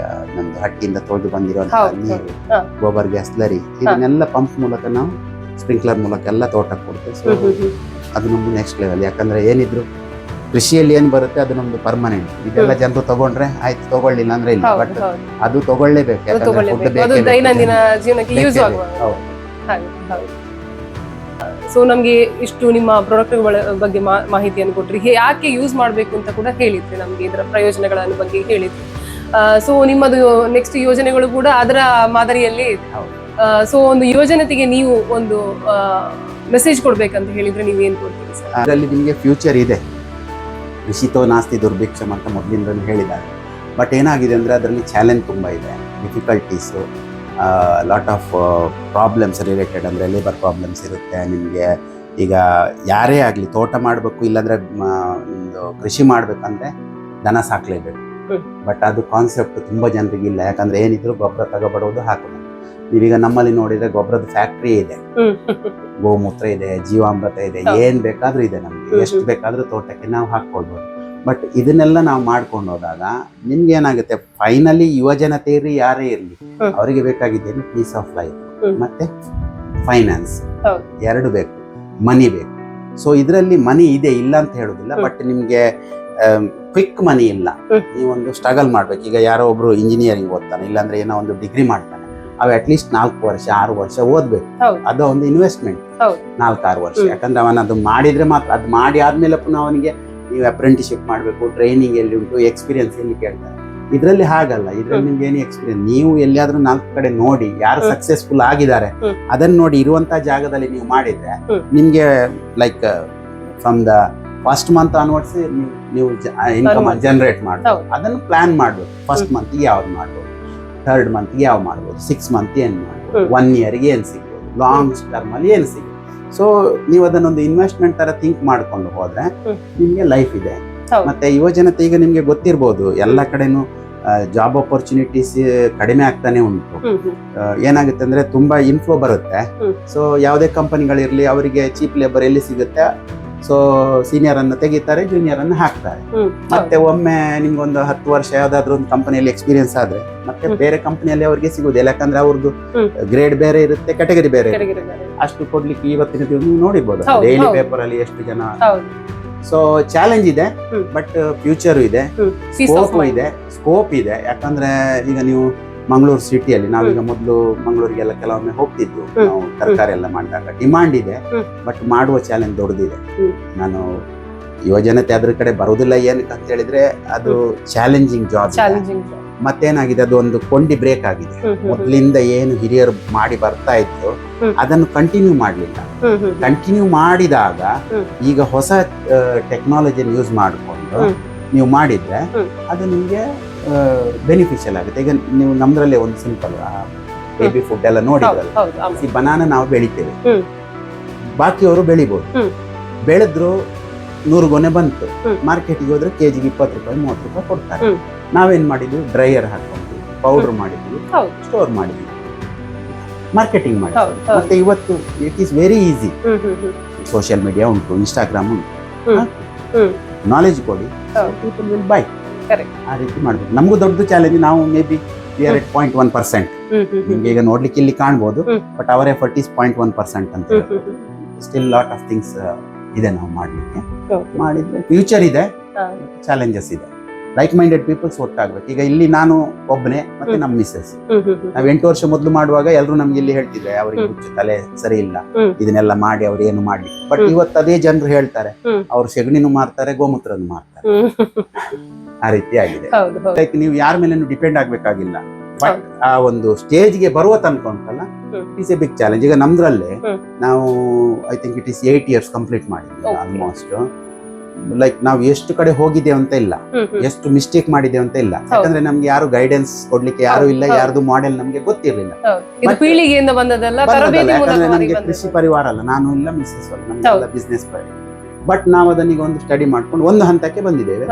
Speaker 2: ನಮ್ದು ಹಟ್ಟಿಯಿಂದ ತೊಳೆದು ಬಂದಿರುವಂತಹ ನೀರು, ಗೋಬರ್ ಗ್ಯಾಸ್ ಸ್ಲರಿ, ಇದನ್ನೆಲ್ಲ ಪಂಪ್ ಮೂಲಕ ನಾವು ಸ್ಪ್ರಿಂಕ್ಲರ್ ಮೂಲಕ ಎಲ್ಲ ತೋಟಕ್ಕೆ ಕೊಡ್ತೇವೆ. ಸೊ ಅದು ನಮ್ದು ನೆಕ್ಸ್ಟ್ ಲೆವೆಲ್. ಯಾಕಂದ್ರೆ ಏನಿದ್ರು ಕೃಷಿಯಲ್ಲಿ ಏನ್ ಬರುತ್ತೆ ಅದು ನಮ್ದು ಪರ್ಮನೆಂಟ್. ಇದೆಲ್ಲ ಜನರು ತಗೊಂಡ್ರೆ ಆಯ್ತು, ತಗೊಳ್ಳಿಲ್ಲ ಅಂದ್ರೆ ಇಲ್ಲ, ಬಟ್ ಅದು ತಗೊಳ್ಳೇಬೇಕು.
Speaker 1: ದೈನಂದಿನ ಜೀವನಕ್ಕೆ ಯೂಸ್ ಆಗುವ. ಸೊ ನಮ್ಗೆ ಇಷ್ಟು ನಿಮ್ಮ ಪ್ರಾಡಕ್ಟ್ಗಳ ಬಗ್ಗೆ ಮಾಹಿತಿಯನ್ನು ಕೊಟ್ರಿ, ಯಾಕೆ ಯೂಸ್ ಮಾಡಬೇಕು ಅಂತ ಕೂಡ ಹೇಳಿದ್ರಿ, ನಮ್ಗೆ ಇದರ ಪ್ರಯೋಜನಗಳ ಬಗ್ಗೆ ಹೇಳಿದ್ರಿ. ಸೊ ನಿಮ್ಮದು ನೆಕ್ಸ್ಟ್ ಯೋಜನೆಗಳು ಕೂಡ ಅದರ ಮಾದರಿಯಲ್ಲಿ ಇದೆ. ಸೊ ಒಂದು ಯುವಜನತೆಗೆ ನೀವು ಒಂದು ಮೆಸೇಜ್ ಕೊಡ್ಬೇಕಂತ ಹೇಳಿದ್ರೆ ನೀವು ಏನ್ ಕೊಡ್ತೀರಿ ಸರ್?
Speaker 2: ಅದರಲ್ಲಿ ನಿಮಗೆ ಫ್ಯೂಚರ್ ಇದೆ. ಕೃಷಿತೋ ನಾಸ್ತಿ ದುರ್ಭಿಕ್ಷಂ ಅಂತ ಮೊದಲಿಂದಲೂ ಹೇಳಿದ್ದಾರೆ. ಬಟ್ ಏನಾಗಿದೆ ಅಂದರೆ ಅದರಲ್ಲಿ ಚಾಲೆಂಜ್ ತುಂಬ ಇದೆ, ಡಿಫಿಕಲ್ಟೀಸು, ಲಾಟ್ ಆಫ್ ಪ್ರಾಬ್ಲಮ್ಸ್ ರಿಲೇಟೆಡ್. ಅಂದರೆ ಲೇಬರ್ ಪ್ರಾಬ್ಲಮ್ಸ್ ಇರುತ್ತೆ ನಿಮಗೆ. ಈಗ ಯಾರೇ ಆಗಲಿ ತೋಟ ಮಾಡಬೇಕು, ಇಲ್ಲಾಂದರೆ ಕೃಷಿ ಮಾಡಬೇಕಂದ್ರೆ ದನ ಸಾಕಲೇಬೇಕು. ಬಟ್ ಅದು ಕಾನ್ಸೆಪ್ಟ್ ತುಂಬ ಜನರಿಗೆ ಇಲ್ಲ. ಯಾಕಂದರೆ ಏನಿದ್ರು ಗೊಬ್ಬರ ತಗೊಬರೋದು ಹಾಕೋದು. ನೀವೀಗ ನಮ್ಮಲ್ಲಿ ನೋಡಿದ್ರೆ ಗೊಬ್ಬರದ ಫ್ಯಾಕ್ಟ್ರಿ ಇದೆ, ಗೋಮೂತ್ರ ಇದೆ, ಜೀವಾಮೃತ ಇದೆ, ಏನ್ ಬೇಕಾದ್ರೂ ಇದೆ. ನಮ್ಗೆ ಎಷ್ಟು ಬೇಕಾದ್ರೂ ತೋಟಕ್ಕೆ ನಾವು ಹಾಕೊಳ್ಬೋದು. ಬಟ್ ಇದನ್ನೆಲ್ಲ ನಾವು ಮಾಡ್ಕೊಂಡು ಹೋದಾಗ ನಿಮ್ಗೆ ಏನಾಗುತ್ತೆ, ಫೈನಲಿ ಯುವಜನತೆ ಇರಲಿ ಯಾರೇ ಇರಲಿ, ಅವರಿಗೆ ಬೇಕಾಗಿದ್ದೇನು ಪೀಸ್ ಆಫ್ ಲೈಫ್ ಮತ್ತೆ ಫೈನಾನ್ಸ್, ಎರಡು ಬೇಕು, ಮನಿ ಬೇಕು. ಸೊ ಇದರಲ್ಲಿ ಮನಿ ಇದೆ, ಇಲ್ಲ ಅಂತ ಹೇಳುದಿಲ್ಲ, ಬಟ್ ನಿಮ್ಗೆ ಕ್ವಿಕ್ ಮನಿ ಇಲ್ಲ. ನೀವೊಂದು ಸ್ಟ್ರಗಲ್ ಮಾಡ್ಬೇಕು. ಈಗ ಯಾರೋ ಒಬ್ರು ಇಂಜಿನಿಯರಿಂಗ್ ಓದ್ತಾನೆ, ಇಲ್ಲಾಂದ್ರೆ ಏನೋ ಒಂದು ಡಿಗ್ರಿ ಮಾಡ್ತಾನೆ, ಅವ ಅಟ್ಲೀಸ್ಟ್ 4 ವರ್ಷ 6 ವರ್ಷ ಓದ್ಬೇಕು. ಅದು ಒಂದು ಇನ್ವೆಸ್ಟ್ಮೆಂಟ್, 4-6 ವರ್ಷ. ಯಾಕಂದ್ರೆ ಅವನ ಅದು ಮಾಡಿದ್ರೆ ಮಾತ್ರ, ಅದು ಮಾಡಿ ಆದ್ಮೇಲೆ ಪುನಃ ಅವನಿಗೆ ನೀವು ಅಪ್ರೆಂಟಿಸ್ಶಿಪ್ ಮಾಡಬೇಕು, ಟ್ರೈನಿಂಗ್ ಎಲ್ಲಿ ಉಂಟು, ಎಕ್ಸ್ಪೀರಿಯನ್ಸ್ ಎಲ್ಲಿ ಕೇಳ್ತಾರೆ. ಇದರಲ್ಲಿ ಹಾಗಲ್ಲ. ಇದರಲ್ಲಿ ನಿಮ್ಗೆ ಏನು ಎಕ್ಸ್ಪೀರಿಯನ್ಸ್, ನೀವು ಎಲ್ಲಿಯಾದ್ರೂ 4 ಕಡೆ ನೋಡಿ ಯಾರು ಸಕ್ಸಸ್ಫುಲ್ ಆಗಿದ್ದಾರೆ ಅದನ್ನ ನೋಡಿ ಇರುವಂತಹ ಜಾಗದಲ್ಲಿ ನೀವು ಮಾಡಿದ್ರೆ ನಿಮ್ಗೆ like from the first month onwards ನೀವು ಇನ್ಕಮ್ ಜನರೇಟ್ ಮಾಡ್ಬೋದು. ಅದನ್ನು ಪ್ಲಾನ್ ಮಾಡ್ಬೇಕು. ಫಸ್ಟ್ ಮಂತ್ಗೆ ಯಾವ್ದು ಮಾಡ್ಬೋದು, 3rd ಮಂತ್ಗೆ ಯಾವ ಮಾಡ್ಬೋದು, 6 ಮಂತ್ ಏನ್ ಮಾಡ್ಬೋದು, 1 ಇಯರ್ಗೆ ಏನ್ ಸಿಗ್ಬೋದು, ಲಾಂಗ್ ಟರ್ಮ್ ಅಲ್ಲಿ ಏನ್ ಸಿಗುತ್ತೆ. ಸೊ ನೀವು ಅದನ್ನೊಂದು ಇನ್ವೆಸ್ಟ್ಮೆಂಟ್ ತರ ಥಿಂಕ್ ಮಾಡ್ಕೊಂಡು ಹೋದ್ರೆ ನಿಮ್ಗೆ ಲೈಫ್ ಇದೆ. ಮತ್ತೆ ಯುವಜನತೆ ಈಗ ನಿಮ್ಗೆ ಗೊತ್ತಿರ್ಬೋದು, ಎಲ್ಲ ಕಡೆನೂ ಜಾಬ್ ಆಪರ್ಚುನಿಟೀಸ್ ಕಡಿಮೆ ಆಗ್ತಾನೆ ಉಂಟು. ಏನಾಗುತ್ತೆ ಅಂದ್ರೆ ತುಂಬಾ ಇನ್ಫ್ಲೋ ಬರುತ್ತೆ. ಸೊ ಯಾವುದೇ ಕಂಪನಿಗಳಿರ್ಲಿ, ಅವರಿಗೆ ಚೀಪ್ ಲೇಬರ್ ಎಲ್ಲಿ ಸಿಗುತ್ತೆ, ಸೊ ಸೀನಿಯರ್ ಅನ್ನು ತೆಗಿತಾರೆ, ಜೂನಿಯರ್ ಅನ್ನು ಹಾಕ್ತಾರೆ. ಮತ್ತೆ ಒಮ್ಮೆ ನಿಮ್ಗೊಂದು 10 ವರ್ಷ ಯಾವ್ದಾದ್ರು ಒಂದು ಕಂಪನಿಯಲ್ಲಿ ಎಕ್ಸ್ಪೀರಿಯನ್ಸ್ ಆದ್ರೆ ಮತ್ತೆ ಬೇರೆ ಕಂಪನಿಯಲ್ಲಿ ಅವ್ರಿಗೆ ಸಿಗುದಿಲ್ಲ. ಯಾಕಂದ್ರೆ ಅವ್ರದ್ದು ಗ್ರೇಡ್ ಬೇರೆ ಇರುತ್ತೆ, ಕ್ಯಾಟಗರಿ ಬೇರೆ ಇರುತ್ತೆ. ಅಷ್ಟು ಕೊಡ್ಲಿಕ್ಕೆ ಇವತ್ತಿನ ದಿನ ನೀವು ನೋಡಿರ್ಬೋದು ಡೈಲಿ ಪೇಪರ್ ಅಲ್ಲಿ ಎಷ್ಟು ಜನ. ಸೊ ಚಾಲೆಂಜ್ ಇದೆ, ಬಟ್ ಫ್ಯೂಚರ್ ಇದೆ, ಸ್ಕೋಪ್ ಇದೆ. ಯಾಕಂದ್ರೆ ಈಗ ನೀವು ಮಂಗಳೂರು ಸಿಟಿಯಲ್ಲಿ, ನಾವೀಗ ಮೊದಲು ಮಂಗಳೂರಿಗೆಲ್ಲ ಕೆಲವೊಮ್ಮೆ ಹೋಗ್ತಿದ್ವು ನಾವು ತರಕಾರಿ ಎಲ್ಲ ಮಾಡಿದಾಗ. ಡಿಮಾಂಡ್ ಇದೆ, ಬಟ್ ಮಾಡುವ ಚಾಲೆಂಜ್ ದೊಡ್ಡದಿದೆ. ನಾನು ಯುವಜನತೆ ಅದ್ರ ಕಡೆ ಬರುವುದಿಲ್ಲ ಏನಕ್ಕೆ ಅಂತ ಹೇಳಿದ್ರೆ ಅದು ಚಾಲೆಂಜಿಂಗ್ ಜಾಬ್. ಮತ್ತೇನಾಗಿದೆ, ಅದು ಒಂದು ಕೊಂಡಿ ಬ್ರೇಕ್ ಆಗಿದೆ. ಮೊದಲಿಂದ ಏನು ಹಿರಿಯರು ಮಾಡಿ ಬರ್ತಾ ಇತ್ತು ಅದನ್ನು ಕಂಟಿನ್ಯೂ ಮಾಡಲಿಲ್ಲ. ಕಂಟಿನ್ಯೂ ಮಾಡಿದಾಗ ಈಗ ಹೊಸ ಟೆಕ್ನಾಲಜಿಯನ್ನು ಯೂಸ್ ಮಾಡಿಕೊಂಡು ನೀವು ಮಾಡಿದ್ರೆ ಅದು ನಿಮ್ಗೆ ಬೆನಿಫಿಷಿಯಲ್ ಆಗುತ್ತೆ. ಈಗ ನೀವು ನಮ್ದ್ರಲ್ಲೇ ಒಂದು ಸಿಂಪಲ್ ಬೇಬಿ ಫುಡ್ ಎಲ್ಲ ನೋಡಿದ್ರಲ್ಲ, ಬನಾನಾ ನಾವು ಬೆಳಿತೇವೆ, ಬಾಕಿಯವರು ಬೆಳಿಬಹುದು. ಬೆಳೆದ್ರು 100 ಗೊನೆ ಬಂತು, ಮಾರ್ಕೆಟಿಗೆ ಹೋದ್ರೆ ಕೆಜಿಗೆ 20 ರೂಪಾಯಿ 30 ರೂಪಾಯಿ ಕೊಡ್ತಾರೆ. ನಾವೇನ್ ಮಾಡಿದ್ವಿ, ಡ್ರೈಯರ್ ಹಾಕೊಂಡ್ವಿ, ಪೌಡರ್ ಮಾಡಿದ್ವಿ, ಸ್ಟೋರ್ ಮಾಡಿದ್ವಿ, ಮಾರ್ಕೆಟಿಂಗ್ ಮಾಡಿದ್ವಿ. ಮತ್ತೆ ಇವತ್ತು it is very easy. Social media ಉಂಟು, ಇನ್ಸ್ಟಾಗ್ರಾಮ್ ಉಂಟು, ನಾಲೆಜ್ ಕೊಡಿ, ಪೀಪಲ್ ವಿಲ್ ಬೈ. ಆ ರೀತಿ ಮಾಡ್ಬೇಕು. ನಮಗೂ ದೊಡ್ಡ ಚಾಲೆಂಜ್. ನಾವು ಮೇ ಬಿ 0.1%. ನಿಮ್ಗೆ ಈಗ ನೋಡ್ಲಿಕ್ಕೆ ಇಲ್ಲಿ ಕಾಣ್ಬೋದು, ಬಟ್ ಅವರ್ ಎಫರ್ಟ್ ಈಸ್ 0.1% ಅಂತ. ಸ್ಟಿಲ್ ಲಾಟ್ ಆಫ್ ಥಿಂಗ್ಸ್ ಇದೆ ನಾವು ಮಾಡ್ಲಿಕ್ಕೆ. ಮಾಡಿದ್ರೆ ಫ್ಯೂಚರ್ ಇದೆ, ಚಾಲೆಂಜಸ್ ಇದೆ. ಲೈಕ್ ಮೈಂಡೆಡ್ ಪೀಪಲ್ಸ್ ಒಟ್ಟಾಗ್ಬೇಕು. ಈಗ ಇಲ್ಲಿ ನಾನು ಒಬ್ಬನೇ, ಮತ್ತೆ ನಮ್ಮ ಮಿಸ್ಸಸ್. ನಾವ್ 8 ವರ್ಷ ಮೊದಲು ಮಾಡುವಾಗ ಎಲ್ಲರೂ ನಮ್ಗೆ ಇಲ್ಲಿ ಹೇಳ್ತಿದ್ರೆ ಅವರಿಗೆ ಹುಚ್ಚು ತಲೆ ಸರಿ ಇಲ್ಲ, ಇದನ್ನೆಲ್ಲ ಮಾಡಿ ಅವ್ರು ಏನು ಮಾಡ್ಲಿ. ಬಟ್ ಇವತ್ತು ಅದೇ ಜನರು ಹೇಳ್ತಾರೆ, ಅವ್ರು ಸೆಗಣಿನೂ ಮಾರ್ತಾರೆ, ಗೋಮೂತ್ರನು ಮಾರ್ತಾರೆ. ಆ ರೀತಿ ಆಗಿದೆ. ಲೈಕ್ ನೀವು ಯಾರ ಮೇಲೆ ಡಿಪೆಂಡ್ ಆಗ್ಬೇಕಾಗಿಲ್ಲ. ಬಟ್ ಆ ಒಂದು ಸ್ಟೇಜ್ಗೆ ಬರುವ ತನಕ ಉಂಟಲ್ಲ, ಇಟ್ಸ್ ಎ ಬಿಗ್ ಚಾಲೆಂಜ್. ಈಗ ನಮ್ದ್ರಲ್ಲೇ ನಾವು I think it is 8 years complete ಮಾಡಿದ್ವಿ ಆಲ್ಮೋಸ್ಟ್. ಲೈಕ್ ನಾವು ಎಷ್ಟು ಕಡೆ ಹೋಗಿದ್ದೇವೆ ಅಂತ ಇಲ್ಲ, ಎಷ್ಟು ಮಿಸ್ಟೇಕ್ ಮಾಡಿದ್ದೇವೆ ಅಂತ ಇಲ್ಲ. ಯಾಕಂದ್ರೆ ನಮ್ಗೆ ಯಾರು ಗೈಡೆನ್ಸ್ ಕೊಡ್ಲಿಕ್ಕೆ ಯಾರು ಇಲ್ಲ, ಯಾರ್ದು ಮಾಡೆಲ್ ನಮ್ಗೆ ಗೊತ್ತಿರ್ಲಿಲ್ಲ.
Speaker 1: ಪೀಳಿಗೆಯಿಂದ ಬಂದದಲ್ಲ,
Speaker 2: ಯಾಕಂದ್ರೆ ನಮ್ಗೆ ಕೃಷಿ ಪರಿವಾರ ಅಲ್ಲ, ನಾನು ಇಲ್ಲ ಮಿಸಸ್ ನಮ್ಗೆಲ್ಲ ಬಿಸ್ನೆಸ್ ಪರಿವಾರ. ಬಟ್ ನಾವು ಅದನ್ನೀಗ ಒಂದು ಸ್ಟಡಿ ಮಾಡ್ಕೊಂಡು ಒಂದು ಹಂತಕ್ಕೆ ಬಂದಿದ್ದೇವೆ.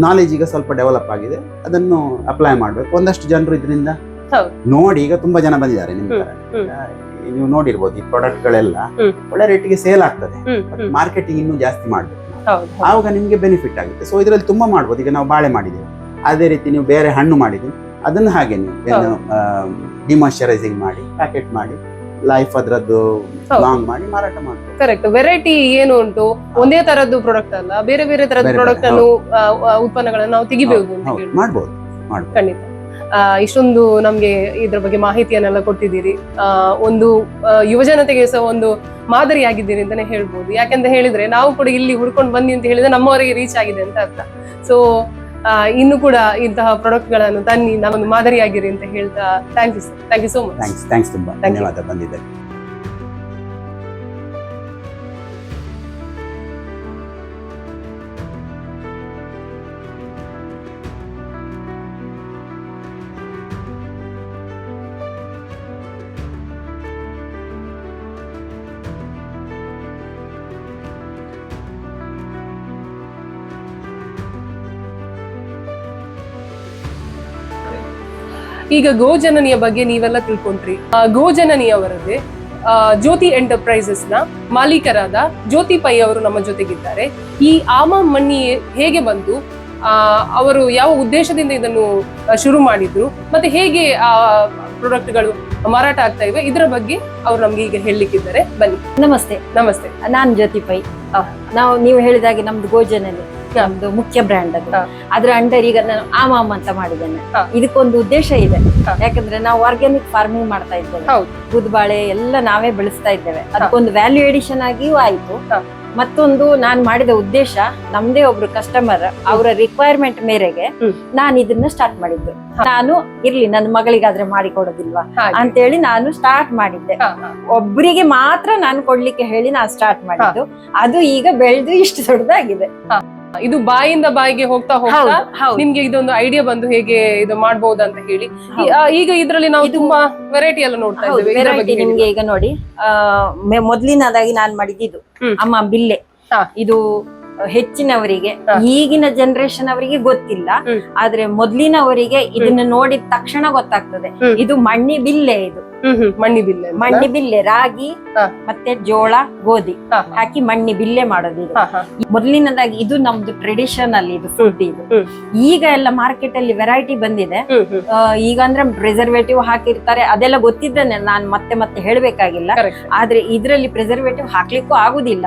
Speaker 2: ನಾಲೆಜ್ ಈಗ ಸ್ವಲ್ಪ ಡೆವಲಪ್ ಆಗಿದೆ, ಅದನ್ನು ಅಪ್ಲೈ ಮಾಡ್ಬೇಕು. ಒಂದಷ್ಟು ಜನರು ಇದರಿಂದ ನೋಡಿ ಈಗ ತುಂಬಾ ಜನ ಬಂದಿದ್ದಾರೆ. ನಿಮ್ಗೆ ನೀವು ನೋಡಿರ್ಬೋದು, ಈ ಪ್ರಾಡಕ್ಟ್ ಗಳೆಲ್ಲ ಒಳ್ಳೆ ರೇಟಿಗೆ ಸೇಲ್ ಆಗ್ತದೆ. ಮಾರ್ಕೆಟಿಂಗ್ ಇನ್ನೂ ಜಾಸ್ತಿ ಮಾಡ್ಬೇಕು, ಆವಾಗ ನಿಮ್ಗೆ ಬೆನಿಫಿಟ್ ಆಗುತ್ತೆ. ಸೊ ಇದರಲ್ಲಿ ತುಂಬಾ ಮಾಡ್ಬೋದು. ಈಗ ನಾವು ಬಾಳೆ ಮಾಡಿದ್ದೇವೆ, ಅದೇ ರೀತಿ ನೀವು ಬೇರೆ ಹಣ್ಣು ಮಾಡಿದ್ವಿ, ಅದನ್ನು ಹಾಗೆ ನೀವು ಡಿಮಾಯ್ಚರೈಸಿಂಗ್ ಮಾಡಿ ಪ್ಯಾಕೆಟ್ ಮಾಡಿ ಲೈಫ್ ಅದ್ರದ್ದು ಲಾಂಗ್ ಮಾಡಿ ಮಾರಾಟ ಮಾಡ್ಬೋದು.
Speaker 1: ಕರೆಕ್ಟ್. ವೆರೈಟಿ ಏನು ಉಂಟು, ಒಂದೇ ತರದ್ದು ಪ್ರಾಡಕ್ಟ್ ಅಲ್ಲ, ಬೇರೆ ಬೇರೆ ತರದ ಪ್ರಾಡಕ್ಟ್ ಅನ್ನು ಉತ್ಪನ್ನಗಳನ್ನು ನಾವು ತೆಗಿಬಹುದು,
Speaker 2: ಮಾಡ್ಬೋದು.
Speaker 1: ಖಂಡಿತ. ಇಷ್ಟೊಂದು ನಮ್ಗೆ ಇದ್ರ ಬಗ್ಗೆ ಮಾಹಿತಿಯನ್ನೆಲ್ಲ ಕೊಟ್ಟಿದ್ದೀರಿ. ಒಂದು ಯುವಜನತೆಗೆ ಸಹ ಒಂದು ಮಾದರಿಯಾಗಿದ್ದೀರಿ ಅಂತಾನೆ ಹೇಳ್ಬೋದು. ಯಾಕೆಂತ ಹೇಳಿದ್ರೆ ನಾವು ಕೂಡ ಇಲ್ಲಿ ಹುಡ್ಕೊಂಡು ಬಂದಿ ಅಂತ ಹೇಳಿದ್ರೆ ನಮ್ಮವರೆಗೆ ರೀಚ್ ಆಗಿದೆ ಅಂತ ಅರ್ಥ. ಸೊ ಇನ್ನು ಕೂಡ ಇಂತಹ ಪ್ರಾಡಕ್ಟ್ ಗಳನ್ನು ತನ್ನಿ ನಾವೊಂದು ಮಾದರಿಯಾಗಿರಿ ಅಂತ ಹೇಳ್ತಾ thank you so much.
Speaker 2: Thanks ತುಂಬಾ ಧನ್ಯವಾದ ಬಂದಿದ್ದೆ.
Speaker 1: ಈಗ ಗೋಜನನಿಯ ಬಗ್ಗೆ ನೀವೆಲ್ಲ ತಿಳ್ಕೊಂಡ್ರಿ. ಗೋಜನನಿಯವರದೇ ಜ್ಯೋತಿ ಎಂಟರ್ಪ್ರೈಸಸ್ ನ ಮಾಲೀಕರಾದ ಜ್ಯೋತಿ ಪೈ ಅವರು ನಮ್ಮ ಜೊತೆಗಿದ್ದಾರೆ. ಈ ಆಮ ಮಣ್ಣಿ ಹೇಗೆ ಬಂತು, ಅವರು ಯಾವ ಉದ್ದೇಶದಿಂದ ಇದನ್ನು ಶುರು ಮಾಡಿದ್ರು, ಮತ್ತೆ ಹೇಗೆ ಆ ಪ್ರಾಡಕ್ಟ್ಗಳು ಮಾರಾಟ ಆಗ್ತಾ ಇವೆ, ಇದರ ಬಗ್ಗೆ ಅವ್ರು ನಮ್ಗೆ ಈಗ ಹೇಳಲಿಕ್ಕಿದ್ದಾರೆ. ಬನ್ನಿ.
Speaker 3: ನಮಸ್ತೆ.
Speaker 1: ನಮಸ್ತೆ.
Speaker 3: ನಾನ್ ಜ್ಯೋತಿ ಪೈ. ನೀವು ಹೇಳಿದಾಗೆ ನಮ್ದು ಗೋಜನಲ್ಲಿ ನಮ್ದು ಮುಖ್ಯ ಬ್ರ್ಯಾಂಡ್ ಅದು. ಅದ್ರ ಅಂಡರ್ ಈಗ ನಾನು ಆಮಾಮ್ ಅಂತ ಮಾಡಿದ್ದೇನೆ. ಇದಕ್ಕೊಂದು ಉದ್ದೇಶ ಇದೆ. ಯಾಕಂದ್ರೆ ನಾವು ಆರ್ಗ್ಯಾನಿಕ್ ಫಾರ್ಮಿಂಗ್ ಮಾಡ್ತಾ ಇದ್ದೇವೆ, ಬೂದ್ಬಾಳೆ ಎಲ್ಲ ನಾವೇ ಬೆಳೆಸ್ತಾ ಇದ್ದೇವೆ. ಅದಕ್ಕೊಂದು ವ್ಯಾಲ್ಯೂ ಎಡಿಷನ್ ಆಗಿಯೂ ಆಯ್ತು. ಮತ್ತೊಂದು ನಾನ್ ಮಾಡಿದ ಉದ್ದೇಶ, ನಮ್ದೇ ಒಬ್ರು ಕಸ್ಟಮರ್ ಅವರ ರಿಕ್ವೈರ್ಮೆಂಟ್ ಮೇರೆಗೆ ನಾನು ಇದನ್ನ ಸ್ಟಾರ್ಟ್ ಮಾಡಿದ್ದು. ನಾನು ಇರ್ಲಿ ನನ್ನ ಮಗಳಿಗಾದ್ರೆ ಮಾಡಿ ಕೊಡೋದಿಲ್ವಾ ಅಂತೇಳಿ ನಾನು ಸ್ಟಾರ್ಟ್ ಮಾಡಿದ್ದೆ. ಒಬ್ಬರಿಗೆ ಮಾತ್ರ ನಾನು ಕೊಡ್ಲಿಕ್ಕೆ ಹೇಳಿ ನಾನು ಸ್ಟಾರ್ಟ್ ಮಾಡಿದ್ದು. ಅದು ಈಗ ಬೆಳೆದು ಇಷ್ಟು ದೊಡ್ಡದಾಗಿದೆ.
Speaker 1: ಇದು ಬಾಯಿಂದ ಬಾಯಿಗೆ ಹೋಗ್ತಾ ಹೋಗ್ತಾ ನಿಮ್ಗೆ ಇದೊಂದು ಐಡಿಯಾ ಬಂದು ಹೇಗೆ ಇದು ಮಾಡಬಹುದು ಅಂತ ಹೇಳಿ. ಈಗ ಇದ್ರಲ್ಲಿ ನಾವು ತುಂಬಾ ವೆರೈಟಿ ಎಲ್ಲ ನೋಡ್ತಾ ಇದ್ದೇವೆ.
Speaker 3: ನಿಮ್ಗೆ ಈಗ ನೋಡಿ, ಮೊದ್ಲಿನದಾಗಿ ನಾನ್ ಮಾಡಿದ್ದು ಅಮ್ಮ ಬಿಲ್ಲೆ. ಇದು ಹೆಚ್ಚಿನವರಿಗೆ, ಈಗಿನ ಜನರೇಷನ್ ಅವರಿಗೆ ಗೊತ್ತಿಲ್ಲ, ಆದ್ರೆ ಮೊದ್ಲಿನವರಿಗೆ ಇದನ್ನ ನೋಡಿದ ತಕ್ಷಣ ಗೊತ್ತಾಗ್ತದೆ. ಇದು ಮಣ್ಣಿ ಬಿಲ್ಲೆ. ಇದು ಮಣ್ಣಿ ಬಿಲ್ಲೆ ರಾಗಿ ಮತ್ತೆ ಜೋಳ ಗೋಧಿ ಹಾಕಿ ಮಣ್ಣಿ ಬಿಲ್ಲೆ ಮಾಡೋದು. ಇದು ಮೊದಲಿನದಾಗಿ ಇದು ನಮ್ದು ಟ್ರೆಡಿಷನಲ್ ಇದು ಫುಡ್. ಇದು ಈಗ ಎಲ್ಲ ಮಾರ್ಕೆಟ್ ಅಲ್ಲಿ ವೆರೈಟಿ ಬಂದಿದೆ. ಈಗ ಅಂದ್ರೆ ಪ್ರಿಸರ್ವೇಟಿವ್ ಹಾಕಿರ್ತಾರೆ, ಅದೆಲ್ಲ ಗೊತ್ತಿದ್ದೇನೆ, ನಾನ್ ಮತ್ತೆ ಹೇಳ್ಬೇಕಾಗಿಲ್ಲ. ಆದ್ರೆ ಇದ್ರಲ್ಲಿ ಪ್ರಿಸರ್ವೇಟಿವ್ ಹಾಕ್ಲಿಕ್ಕೂ ಆಗುದಿಲ್ಲ,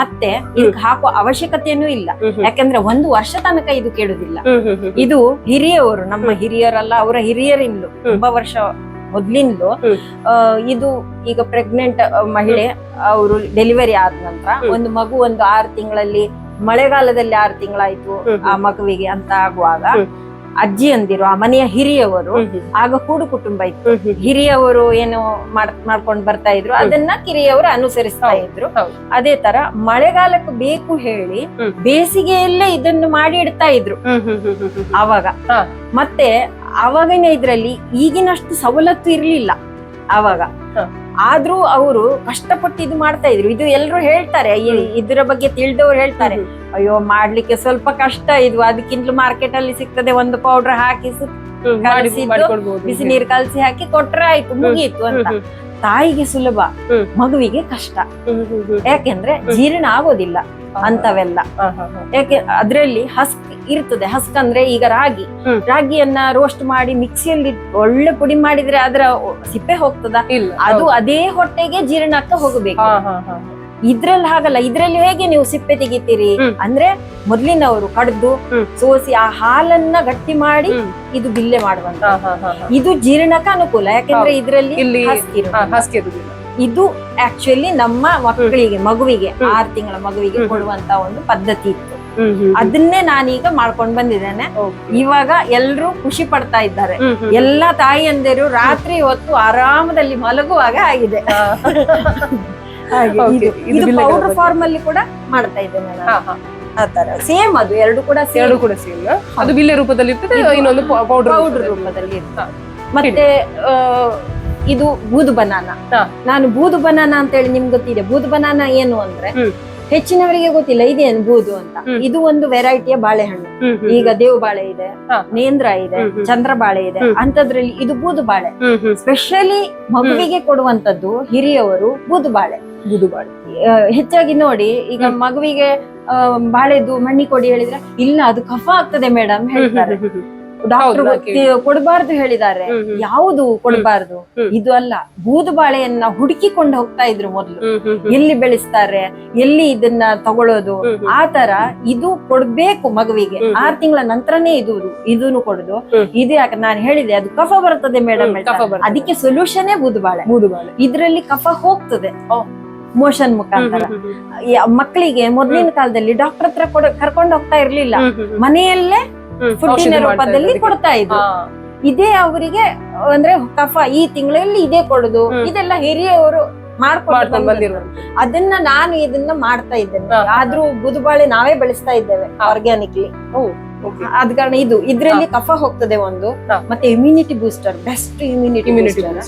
Speaker 3: ಮತ್ತೆ ಇದಕ್ಕೆ ಹಾಕುವ ಅವಶ್ಯಕತೆನೂ ಇಲ್ಲ. ಯಾಕಂದ್ರೆ 1 ವರ್ಷ ತನಕ ಇದು ಕೆಡುದಿಲ್ಲ. ಇದು ಹಿರಿಯವರು, ನಮ್ಮ ಹಿರಿಯರಲ್ಲ, ಅವರ ಹಿರಿಯರಿಂದಲೂ ತುಂಬಾ ವರ್ಷ ಮೊದ್ಲಿಂದಲೂ ಇದು. ಈಗ ಪ್ರೆಗ್ನೆಂಟ್ ಮಹಿಳೆ ಅವರು ಡೆಲಿವರಿ ಆದ ನಂತರ ಒಂದು ಮಗು 6 ತಿಂಗಳಲ್ಲಿ, ಮಳೆಗಾಲದಲ್ಲಿ 6 ತಿಂಗಳಾಯ್ತು ಆ ಮಗುವಿಗೆ ಅಂತ ಆಗುವಾಗ ಅಜ್ಜಿ ಅಂದಿರು, ಆ ಮನೆಯ ಹಿರಿಯವರು, ಆಗ ಕೂಡು ಕುಟುಂಬ ಇತ್ತು, ಹಿರಿಯವರು ಏನು ಮಾಡ್ಕೊಂಡು ಬರ್ತಾ ಇದ್ರು ಅದನ್ನ ಕಿರಿಯವರು ಅನುಸರಿಸ್ತಾ ಇದ್ರು. ಅದೇ ತರ ಮಳೆಗಾಲಕ್ಕೆ ಬೇಕು ಹೇಳಿ ಬೇಸಿಗೆಯಲ್ಲೇ ಇದನ್ನು ಮಾಡಿ ಇಡ್ತಾ ಇದ್ರು ಅವಾಗ. ಮತ್ತೆ ಅವಾಗಿನ ಇದ್ರಲ್ಲಿ ಈಗಿನಷ್ಟು ಸವಲತ್ತು ಇರ್ಲಿಲ್ಲ ಅವಾಗ. ಆದ್ರೂ ಅವರು ಕಷ್ಟಪಟ್ಟು ಇದು ಮಾಡ್ತಾ ಇದ್ರು. ಇದು ಎಲ್ರು ಹೇಳ್ತಾರೆ, ಇದ್ರ ಬಗ್ಗೆ ತಿಳಿದವ್ರು ಹೇಳ್ತಾರೆ, ಅಯ್ಯೋ ಮಾಡ್ಲಿಕ್ಕೆ ಸ್ವಲ್ಪ ಕಷ್ಟ ಇದು, ಅದಕ್ಕಿಂತಲೂ ಮಾರ್ಕೆಟ್ ಅಲ್ಲಿ ಸಿಗ್ತದೆ, ಒಂದು ಪೌಡರ್ ಹಾಕಿ ಬಿಸಿ ನೀರು ಕಲಸಿ ಹಾಕಿ ಕೊಟ್ರೆ ಆಯ್ತು, ಮುಗೀತು ಅಂತ. ತಾಯಿಗೆ ಸುಲಭ, ಮಗುವಿಗೆ ಕಷ್ಟ. ಯಾಕೆಂದ್ರೆ ಜೀರ್ಣ ಆಗೋದಿಲ್ಲ ಅಂತವೆಲ್ಲ. ಯಾಕೆ ಅದ್ರಲ್ಲಿ ಹಸ್ಕ್ ಇರ್ತದೆ. ಹಸ್ಕ್ ಅಂದ್ರೆ ಈಗ ರಾಗಿಯನ್ನ ರೋಸ್ಟ್ ಮಾಡಿ ಮಿಕ್ಸಿಯಲ್ಲಿ ಒಳ್ಳೆ ಪುಡಿ ಮಾಡಿದ್ರೆ ಅದರ ಸಿಪ್ಪೆ ಹೋಗ್ತದ? ಅದು ಅದೇ ಹೊಟ್ಟೆಗೆ ಜೀರ್ಣಕ್ಕೆ ಹೋಗಬೇಕು. ಇದ್ರಲ್ಲಿ ಹಾಗಲ್ಲ. ಇದ್ರಲ್ಲಿ ಹೇಗೆ ನೀವು ಸಿಪ್ಪೆ ತೆಗಿತೀರಿ ಅಂದ್ರೆ, ಮೊದ್ಲಿನವರು ಕಡ್ದು ಸೋಸಿ ಆ ಹಾಲನ್ನ ಗಟ್ಟಿ ಮಾಡಿ ಇದು ಬಿಲ್ಲೆ ಮಾಡುವಂತ. ಇದು ಜೀರ್ಣಕ್ಕೆ ಅನುಕೂಲ, ಯಾಕೆಂದ್ರೆ ಇದ್ರಲ್ಲಿ ಹಸ್ಕ್ ಇರುವುದಿಲ್ಲ. ಇದು ಆಕ್ಚುಲಿ ನಮ್ಮ ಮಕ್ಕಳಿಗೆ, ಮಗುವಿಗೆ 6 ತಿಂಗಳ ಮಗುವಿಗೆ ಕೊಡುವಂತ ಒಂದು ಪದ್ಧತಿ ಇತ್ತು. ಅದನ್ನೇ ನಾನೀಗ ಮಾಡ್ಕೊಂಡ್ ಬಂದಿದ್ದೇನೆ. ಇವಾಗ ಎಲ್ರು ಖುಷಿ ಪಡ್ತಾ ಇದ್ದಾರೆ. ಎಲ್ಲಾ ತಾಯಿಯಂದಿರು ರಾತ್ರಿ ಹೊತ್ತು ಆರಾಮದಲ್ಲಿ ಮಲಗುವಾಗ ಆಗಿದೆ. ಇದು ಪೌಡರ್ ಫಾರ್ಮ್ ಅಲ್ಲಿ ಕೂಡ ಮಾಡ್ತಾ ಇದ್ದೇನೆ ನಾನು. ಆತರ ಸೇಮ್ ಅದು ಎರಡು ಕೂಡ
Speaker 1: ಎರಡು ಕೂಡ ಸೇಮ್. ಅದು ಬಿಲ್ಲೆ ರೂಪದಲ್ಲಿ ಇರ್ತದೆ, ಇನ್ನೊಂದು ಪೌಡರ್
Speaker 3: ರೂಪದಲ್ಲಿ ಇರ್ತದೆ. ಮತ್ತೆ ಇದು ಬೂದು ಬನಾನಾ. ನಾನು ಬೂದು ಬನಾನಾ ಅಂತ ಹೇಳಿ ನಿಮ್ಗೆ ಗೊತ್ತಿದೆ. ಬೂದು ಬನಾನಾ ಏನು ಅಂದ್ರೆ ಹೆಚ್ಚಿನವರಿಗೆ ಗೊತ್ತಿಲ್ಲ ಇದೇನು ಬೂದು ಅಂತ. ಇದು ಒಂದು ವೆರೈಟಿಯ ಬಾಳೆಹಣ್ಣು. ಈಗ ದೇವು ಬಾಳೆ ಇದೆ, ನೇಂದ್ರ ಇದೆ, ಚಂದ್ರ ಬಾಳೆ ಇದೆ, ಅಂತದ್ರಲ್ಲಿ ಇದು ಬೂದು ಬಾಳೆ. ಸ್ಪೆಷಲಿ ಮಗುವಿಗೆ ಕೊಡುವಂತದ್ದು ಹಿರಿಯವರು ಬೂದು ಬಾಳೆ. ಹೆಚ್ಚಾಗಿ ನೋಡಿ, ಈಗ ಮಗುವಿಗೆ ಬಾಳೆದು ಮಣ್ಣಿ ಕೊಡಿ ಹೇಳಿದ್ರೆ ಇಲ್ಲ ಅದು ಕಫ ಆಗ್ತದೆ ಮೇಡಮ್ ಹೇಳ್ತಾರೆ. ಡಾಕ್ಟರ್ ಕೊಡಬಾರ್ದು ಹೇಳಿದ್ದಾರೆ. ಯಾವುದು ಕೊಡಬಾರ್ದು? ಇದು ಅಲ್ಲ, ಬೂದು ಬಾಳೆಯನ್ನ ಹುಡುಕಿಕೊಂಡು ಹೋಗ್ತಾ ಇದ್ರು ಮೊದ್ಲು. ಎಲ್ಲಿ ಬೆಳೆಸ್ತಾರೆ, ಎಲ್ಲಿ ಇದನ್ನ ತಗೊಳ್ಳೋದು, ಆ ತರ ಇದು ಕೊಡ್ಬೇಕು ಮಗುವಿಗೆ. 6 ತಿಂಗಳ ನಂತರನೇ ಇದನ್ನು ಕೊಡುದು. ಇದು ಯಾಕೆ ನಾನು ಹೇಳಿದೆ, ಅದು ಕಫ ಬರ್ತದೆ ಮೇಡಮ್, ಅದಕ್ಕೆ ಸೊಲ್ಯೂಷನ್ ಬೂದು ಬಾಳೆ. ಇದ್ರಲ್ಲಿ ಕಫ ಹೋಗ್ತದೆ ಮೋಷನ್ ಮುಖಾಂತರ. ಮಕ್ಕಳಿಗೆ ಮೊದಲಿನ ಕಾಲದಲ್ಲಿ ಡಾಕ್ಟರ್ ಹತ್ರ ಕರ್ಕೊಂಡು ಹೋಗ್ತಾ ಇರ್ಲಿಲ್ಲ, ಮನೆಯಲ್ಲೇ ಫುಡ್ಡಿನ ರೂಪದಲ್ಲಿ ಕೊಡ್ತಾ ಇದ್ರು. ಇದೇ ಅವರಿಗೆ ಅಂದ್ರೆ ಕಫ ಈ ತಿಂಗಳಲ್ಲಿ ಇದೇ ಕೊಡುದು, ಇದೆಲ್ಲ ಹಿರಿಯವರು ಮಾಡ್ಕೊಂಡು ಬಂದಿರೋದು. ಅದನ್ನ ನಾನು ಇದನ್ನ ಮಾಡ್ತಾ ಇದ್ದೇನೆ. ಆದ್ರೂ ಬೂದುಬಾಳೆ ನಾವೇ ಬೆಳೆಸ್ತಾ ಇದ್ದೇವೆ ಆರ್ಗ್ಯಾನಿಕ್ಲಿ. ಅದ ಕಾರಣ ಇದ್ರಲ್ಲಿ ಕಫ ಹೋಗ್ತದೆ ಒಂದು, ಮತ್ತೆ immunity booster, best immunity booster.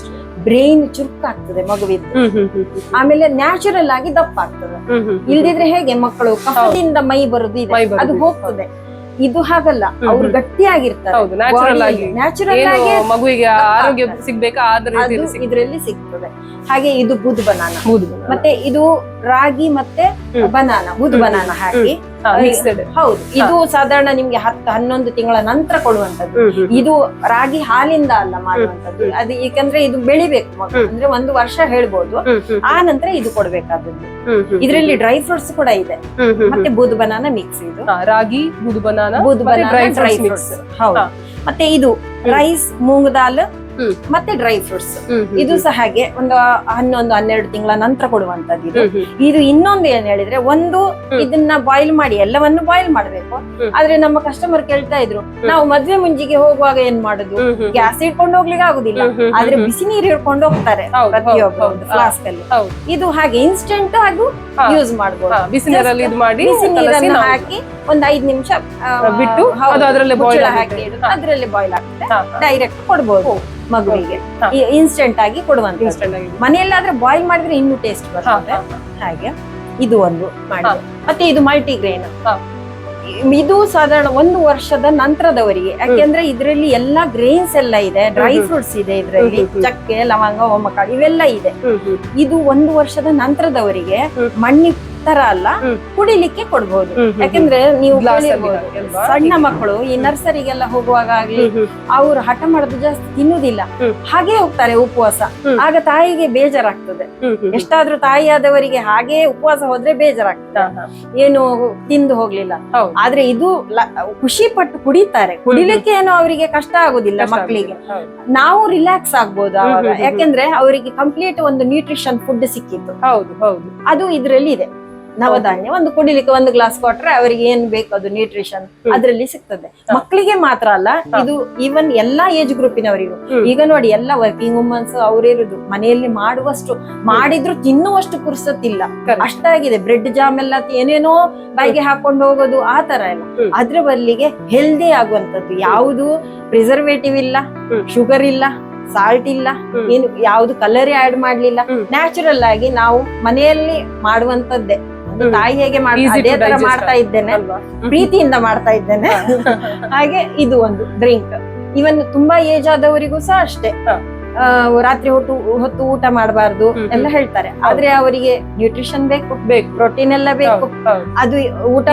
Speaker 3: Brain ಚುರುಕಾಗ್ತದೆ ಮಗುವಿದ್ದು. ಆಮೇಲೆ ನ್ಯಾಚುರಲ್ ಆಗಿ ದಪ್ಪ ಆಗ್ತದೆ. ಇಲ್ದಿದ್ರೆ ಹೇಗೆ ಮಕ್ಕಳು ಕಫದಿಂದ ಮೈ ಬರುದು ಇದೆ, ಅದು ಹೋಗ್ತದೆ. ಇದು ಹಾಗಲ್ಲ, ಅವ್ರು ಗಟ್ಟಿಯಾಗಿರ್ತಾರೆ. ನ್ಯಾಚುರಲ್ ಆಗಿ
Speaker 1: ಮಗುವಿಗೆ ಆರೋಗ್ಯ ಸಿಗ್ಬೇಕಾ
Speaker 3: ಇದ್ರಲ್ಲಿ ಸಿಗ್ತದೆ. ಹಾಗೆ ಇದು ಬೂದು ಬನಾನಾ. ಮತ್ತೆ ಇದು ರಾಗಿ ಮತ್ತೆ ಬನಾನಾ, ಬೂದು ಬನಾನಾ ಹಾಕಿ ಹೌದು. ಇದು ಸಾಧಾರಣ ನಿಮ್ಗೆ 10-11 ತಿಂಗಳ ನಂತರ ಕೊಡುವಂತದ್ದು. ಇದು ರಾಗಿ ಹಾಲಿಂದ ಅಲ್ಲ ಮಾಡುವಂತದ್ದು. ಅದು ಯಾಕಂದ್ರೆ ಇದು ಬೆಳಿಬೇಕು ಮಗು, ಅಂದ್ರೆ 1 ವರ್ಷ ಹೇಳ್ಬೋದು. ಆ ನಂತರ ಇದು ಕೊಡ್ಬೇಕಾದದ್ದು. ಇದರಲ್ಲಿ ಡ್ರೈ ಫ್ರೂಟ್ಸ್ ಕೂಡ ಇದೆ, ಮತ್ತೆ ಬೂದು ಬನಾನಾ ಮಿಕ್ಸ್. ಇದು
Speaker 1: ರಾಗಿ, ಬೂದು ಬನಾನಾ,
Speaker 3: ಡ್ರೈ ಫ್ರೂಟ್ಸ್. ಹೌದು. ಮತ್ತೆ ಇದು ರೈಸ್, ಮೂಂಗ್ ದಾಲ್ ಮತ್ತೆ ಡ್ರೈ ಫ್ರೂಟ್ಸ್. ಇದು ಸಹ ಹಾಗೆ ಒಂದು 11-12 ತಿಂಗಳ ನಂತರ ಕೊಡುವಂತದ್ದು. ಇದು ಇನ್ನೊಂದು ಏನ್ ಹೇಳಿದ್ರೆ, ಒಂದು ಇದನ್ನ ಬಾಯ್ಲ್ ಮಾಡಿ, ಎಲ್ಲವನ್ನು ಬಾಯ್ಲ್ ಮಾಡ್ಬೇಕು. ಆದ್ರೆ ನಮ್ಮ ಕಸ್ಟಮರ್ ಕೇಳ್ತಾ ಇದ್ರು, ನಾವು ಮದ್ವೆ ಮುಂಜಿಗೆ ಹೋಗುವಾಗ ಏನ್ ಮಾಡುದು, ಗ್ಯಾಸ್ ಇಟ್ಕೊಂಡು ಹೋಗ್ಲಿಕ್ಕೆ ಆಗುದಿಲ್ಲ, ಆದ್ರೆ ಬಿಸಿ ನೀರು ಹಿಡ್ಕೊಂಡು ಹೋಗ್ತಾರೆ ಪ್ರತಿಯೊಬ್ಬರು ಫ್ಲಾಸ್ಕ್ ಅಲ್ಲಿ. ಇದು ಹಾಗೆ ಇನ್ಸ್ಟೆಂಟ್ ಹಾಗೂ ಯೂಸ್ ಮಾಡಬಹುದು.
Speaker 1: ಬಿಸಿ ನೀರನ್ನು
Speaker 3: ಹಾಕಿ ಒಂದ್ 5 ನಿಮಿಷ
Speaker 1: ಬಿಟ್ಟು
Speaker 3: ಅದ್ರಲ್ಲಿ ಬಾಯ್ಲ್ ಆಗ್ತದೆ, ಡೈರೆಕ್ಟ್ ಕೊಡ್ಬೋದು ಮಗುವಿಗೆ. ಇನ್ಸ್ಟೆಂಟ್ ಆಗಿ ಕೊಡುವಂತ. ಮನೆಯಲ್ಲಾದ್ರೆ ಬಾಯ್ಲ್ ಮಾಡಿದ್ರೆ ಇನ್ನೂ ಟೇಸ್ಟ್ ಬರ್ತದೆ. ಹಾಗೆ ಇದು ಒಂದು ಮಾಡಿ. ಮತ್ತೆ ಇದು ಮಲ್ಟಿಗ್ರೇನ್. ಇದು ಸಾಧಾರಣ 1 ವರ್ಷದ ನಂತರದವರಿಗೆ, ಯಾಕೆಂದ್ರೆ ಇದರಲ್ಲಿ ಎಲ್ಲಾ ಗ್ರೇನ್ಸ್ ಎಲ್ಲ ಇದೆ, ಡ್ರೈ ಫ್ರೂಟ್ಸ್ ಇದೆ ಇದರಲ್ಲಿ, ಚಕ್ಕೆ, ಲವಂಗ, ಓಮಕಾಳು ಇವೆಲ್ಲ ಇದೆ. ಇದು 1 ವರ್ಷದ ನಂತರದವರಿಗೆ ಮಣ್ಣಿ ತರ ಅಲ್ಲ, ಕುಡಿಲಿಕ್ಕೆ ಕೊಡ್ಬಹುದು. ಯಾಕಂದ್ರೆ ನೀವು ಸಣ್ಣ ಮಕ್ಕಳು ಈ ನರ್ಸರಿಗೆಲ್ಲ ಹೋಗುವಾಗ ಆಗ್ಲಿ, ಅವ್ರು ಹಠ ಮಾಡೋದು ಜಾಸ್ತಿ ತಿನ್ನುದಿಲ್ಲ, ಹಾಗೆ ಹೋಗ್ತಾರೆ ಉಪವಾಸ. ಆಗ ತಾಯಿಗೆ ಬೇಜಾರಾಗ್ತದೆ. ಎಷ್ಟಾದ್ರೂ ತಾಯಿಯಾದವರಿಗೆ ಹಾಗೆ ಉಪವಾಸ ಹೋದ್ರೆ ಬೇಜಾರಾಗ್ತದೆ, ಏನು ತಿಂದು ಹೋಗ್ಲಿಲ್ಲ. ಆದ್ರೆ ಇದು ಖುಷಿ ಪಟ್ಟು ಕುಡಿತಾರೆ. ಕುಡಿಲಿಕ್ಕೆ ಏನೋ ಅವರಿಗೆ ಕಷ್ಟ ಆಗುದಿಲ್ಲ ಮಕ್ಕಳಿಗೆ. ನಾವು ರಿಲ್ಯಾಕ್ಸ್ ಆಗ್ಬೋದು ಅವಾಗ, ಯಾಕೆಂದ್ರೆ ಅವರಿಗೆ ಕಂಪ್ಲೀಟ್ ಒಂದು ನ್ಯೂಟ್ರಿಷನ್ ಫುಡ್ ಸಿಕ್ಕಿತ್ತು. ಅದು ಇದ್ರಲ್ಲಿ ಇದೆ. ನವಧಾನ್ಯ ಒಂದು ಕುಡಿಲಿಕ್ಕೆ 1 ಗ್ಲಾಸ್ ಕೊಟ್ರೆ ಅವರಿಗೆ ಏನ್ ಬೇಕು ಅದು ನ್ಯೂಟ್ರಿಷನ್ ಅದ್ರಲ್ಲಿ ಸಿಗ್ತದೆ. ಮಕ್ಕಳಿಗೆ ಮಾತ್ರ ಅಲ್ಲ, ಇದು ಈವನ್ ಎಲ್ಲಾ ಏಜ್ ಗ್ರೂಪಿನವರಿಗೂ. ಈಗ ನೋಡಿ, ಎಲ್ಲ ವರ್ಕಿಂಗ್ ವುಮನ್ಸ್ ಅವರಿರುದು ಮನೆಯಲ್ಲಿ ಮಾಡುವಷ್ಟು, ಮಾಡಿದ್ರು ತಿನ್ನುವಷ್ಟು ಪುರ್ಸತ್ತಿಲ್ಲ, ಅಷ್ಟಾಗಿದೆ. ಬ್ರೆಡ್ ಜಾಮ್ ಎಲ್ಲ ಏನೇನೋ ಬಾಯಿಗೆ ಹಾಕೊಂಡು ಹೋಗೋದು, ಆ ತರ ಎಲ್ಲ. ಅದ್ರ ಬದಲಿಗೆ ಹೆಲ್ದಿ ಆಗುವಂತದ್ದು, ಯಾವುದು ಪ್ರಿಸರ್ವೇಟಿವ್ ಇಲ್ಲ, ಶುಗರ್ ಇಲ್ಲ, ಸಾಲ್ಟ್ ಇಲ್ಲ, ಏನು ಯಾವ್ದು ಕಲರ್ ಆಡ್ ಮಾಡ್ಲಿಲ್ಲ, ನ್ಯಾಚುರಲ್ ಆಗಿ ನಾವು ಮನೆಯಲ್ಲಿ ಮಾಡುವಂತದ್ದೇ. ತಾಯಿ ಹೇಗೆ ಅದೇ ತರ ಮಾಡ್ತಾ ಇದ್ದೇನೆ, ಪ್ರೀತಿಯಿಂದ ಮಾಡ್ತಾ ಇದ್ದೇನೆ. ಹಾಗೆ ಇದು ಒಂದು ಡ್ರಿಂಕ್. ಇವನ್ ತುಂಬಾ ಏಜ್ ಆದವರಿಗೂ ಸಹ ಅಷ್ಟೇ, ರಾತ್ರಿ ಹೊತ್ತು ಊಟ ಮಾಡಬಾರ್ದು ಎಲ್ಲ ಹೇಳ್ತಾರೆ. ಆದ್ರೆ ಅವರಿಗೆ ನ್ಯೂಟ್ರಿಷನ್ ಬೇಕು, ಪ್ರೋಟೀನ್ ಎಲ್ಲ ಬೇಕು. ಅದು ಊಟ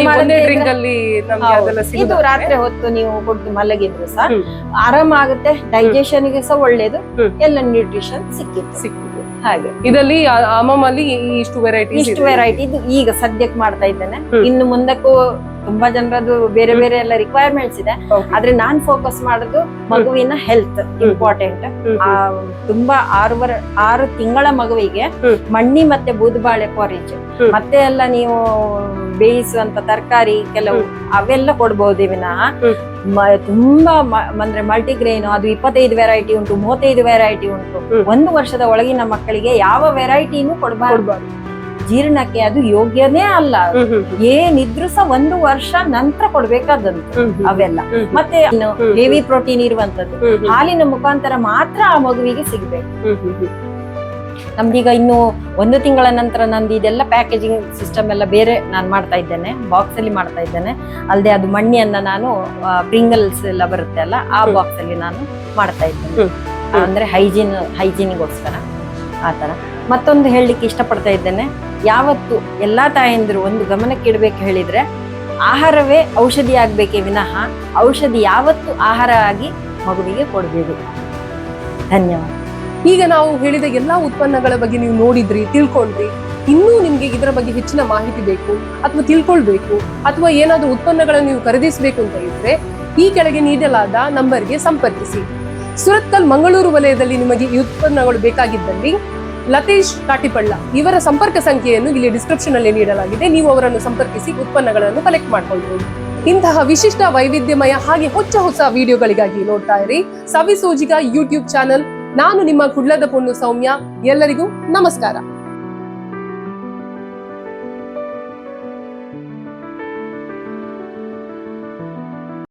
Speaker 3: ಇದು ರಾತ್ರಿ ಹೊತ್ತು ನೀವು ಕೊಟ್ಟು ಮಲಗಿದ್ರು ಸಹ ಆರಾಮಾಗುತ್ತೆ, ಡೈಜೆಷನ್ ಗೆ ಸಹ ಒಳ್ಳೇದು, ಎಲ್ಲ ನ್ಯೂಟ್ರಿಷನ್ ಸಿಕ್ಕಿತ್ತು. ಹಾಗೆ ಇದರಲ್ಲಿ
Speaker 1: ಅಮ್ಮಮ್ಮಲ್ಲಿ ಇಷ್ಟು ವೆರೈಟಿ
Speaker 3: ಇದು ಈಗ ಸದ್ಯಕ್ಕೆ ಮಾಡ್ತಾ ಇದ್ದೇನೆ. ಇನ್ನು ಮುಂದಕ್ಕೂ ತುಂಬಾ ಜನರದ್ದು ಬೇರೆ ಬೇರೆ ಎಲ್ಲ ರಿಕ್ವೈರ್ಮೆಂಟ್ಸ್ ಇದೆ. ಆದ್ರೆ ನಾನ್ ಫೋಕಸ್ ಮಾಡೋದು ಮಗುವಿನ ಹೆಲ್ತ್ ಇಂಪಾರ್ಟೆಂಟ್. ತುಂಬಾ 6 ತಿಂಗಳ ಮಗುವಿಗೆ ಮಣ್ಣಿ ಮತ್ತೆ ಬೂದುಬಾಳೆ ಪಾರೇಜ್, ಮತ್ತೆ ಎಲ್ಲ ನೀವು ಬೇಯಿಸುವಂತ ತರಕಾರಿ ಕೆಲವು ಅವೆಲ್ಲ ಕೊಡ್ಬಹುದು ವಿನಃ ತುಂಬಾ ಅಂದ್ರೆ ಮಲ್ಟಿಗ್ರೇನ್ ಅದು 25 ವೆರೈಟಿ ಉಂಟು, 35 ವೆರೈಟಿ ಉಂಟು. 1 ವರ್ಷದ ಒಳಗಿನ ಮಕ್ಕಳಿಗೆ ಯಾವ ವೆರೈಟಿನೂ ಕೊಡಬಾರ್ದು. ಜೀರ್ಣಕ್ಕೆ ಅದು ಯೋಗ್ಯನೇ ಅಲ್ಲ. ಏನಿದ್ರು ಸಹ 1 ವರ್ಷ ನಂತರ ಕೊಡ್ಬೇಕಾದಂತ ಅವೆಲ್ಲ. ಮತ್ತೆ ಹೆವಿ ಪ್ರೋಟೀನ್ ಇರುವಂತದ್ದು ಹಾಲಿನ ಮುಖಾಂತರ ಮಾತ್ರ ಆ ಮಗುವಿಗೆ ಸಿಗ್ಬೇಕು. ನಮ್ದೀಗ ಇನ್ನು 1 ತಿಂಗಳ ನಂತರ ನಂದು ಇದೆಲ್ಲ ಪ್ಯಾಕೇಜಿಂಗ್ ಸಿಸ್ಟಮ್ ಎಲ್ಲ ಬೇರೆ ನಾನು ಮಾಡ್ತಾ ಇದ್ದೇನೆ, ಬಾಕ್ಸ್ ಅಲ್ಲಿ ಮಾಡ್ತಾ ಇದ್ದೇನೆ. ಅಲ್ಲದೆ ಅದು ಮಣ್ಣಿಯನ್ನ ನಾನು ಪ್ರಿಂಗಲ್ಸ್ ಎಲ್ಲ ಬರುತ್ತೆ ಅಲ್ಲ, ಆ ಬಾಕ್ಸ್ ಅಲ್ಲಿ ನಾನು ಮಾಡ್ತಾ ಇದ್ದೇನೆ. ಅಂದ್ರೆ ಹೈಜೀನಿಗೋಸ್ಕರ ಆ ತರ. ಮತ್ತೊಂದು ಹೇಳಲಿಕ್ಕೆ ಇಷ್ಟಪಡ್ತಾ ಇದ್ದೇನೆ, ಯಾವತ್ತು ಎಲ್ಲಾ ತಾಯಂದಿರು ಒಂದು ಗಮನಕ್ಕೆ ಇಡ್ಬೇಕು ಹೇಳಿದ್ರೆ, ಆಹಾರವೇ ಔಷಧಿ ಆಗ್ಬೇಕೇ ವಿನಃ ಔಷಧಿ ಯಾವತ್ತು ಆಹಾರ ಆಗಿ ಮಗುವಿಗೆ ಕೊಡಬೇಕು. ಧನ್ಯವಾದ.
Speaker 1: ಈಗ ನಾವು ಹೇಳಿದ ಎಲ್ಲಾ ಉತ್ಪನ್ನಗಳ ಬಗ್ಗೆ ನೀವು ನೋಡಿದ್ರಿ, ತಿಳ್ಕೊಂಡ್ರಿ. ಇನ್ನೂ ನಿಮ್ಗೆ ಇದರ ಬಗ್ಗೆ ಹೆಚ್ಚಿನ ಮಾಹಿತಿ ಬೇಕು ಅಥವಾ ತಿಳ್ಕೊಳ್ಬೇಕು ಅಥವಾ ಏನಾದ್ರೂ ಉತ್ಪನ್ನಗಳನ್ನು ನೀವು ಖರೀದಿಸಬೇಕು ಅಂತ ಇದ್ರೆ ಈ ಕೆಳಗೆ ನೀಡಲಾದ ನಂಬರ್ಗೆ ಸಂಪರ್ಕಿಸಿ. ಸುರತ್ಕಲ್ ಮಂಗಳೂರು ವಲಯದಲ್ಲಿ ನಿಮಗೆ ಈ ಉತ್ಪನ್ನಗಳು ಬೇಕಾಗಿದ್ದಲ್ಲಿ ಲತೇಶ್ ಕಾಟಿಪಳ್ಳ ಇವರ ಸಂಪರ್ಕ ಸಂಖ್ಯೆಯನ್ನು ಇಲ್ಲಿ ಡಿಸ್ಕ್ರಿಪ್ಷನ್ ಅಲ್ಲಿ ನೀಡಲಾಗಿದೆ. ನೀವು ಅವರನ್ನು ಸಂಪರ್ಕಿಸಿ ಉತ್ಪನ್ನಗಳನ್ನು ಕಲೆಕ್ಟ್ ಮಾಡ್ಕೊಳ್ಬಹುದು. ಇಂತಹ ವಿಶಿಷ್ಟ ವೈವಿಧ್ಯಮಯ ಹಾಗೆ ಹೊಸ ವಿಡಿಯೋಗಳಿಗಾಗಿ ನೋಡ್ತಾ ಇರಿ ಸವಿ ಸೋಜಿಗ ಯೂಟ್ಯೂಬ್ ಚಾನಲ್. ನಾನು ನಿಮ್ಮ ಕುಡ್ಲದ ಪೊಣ್ಣು ಸೌಮ್ಯ. ಎಲ್ಲರಿಗೂ ನಮಸ್ಕಾರ.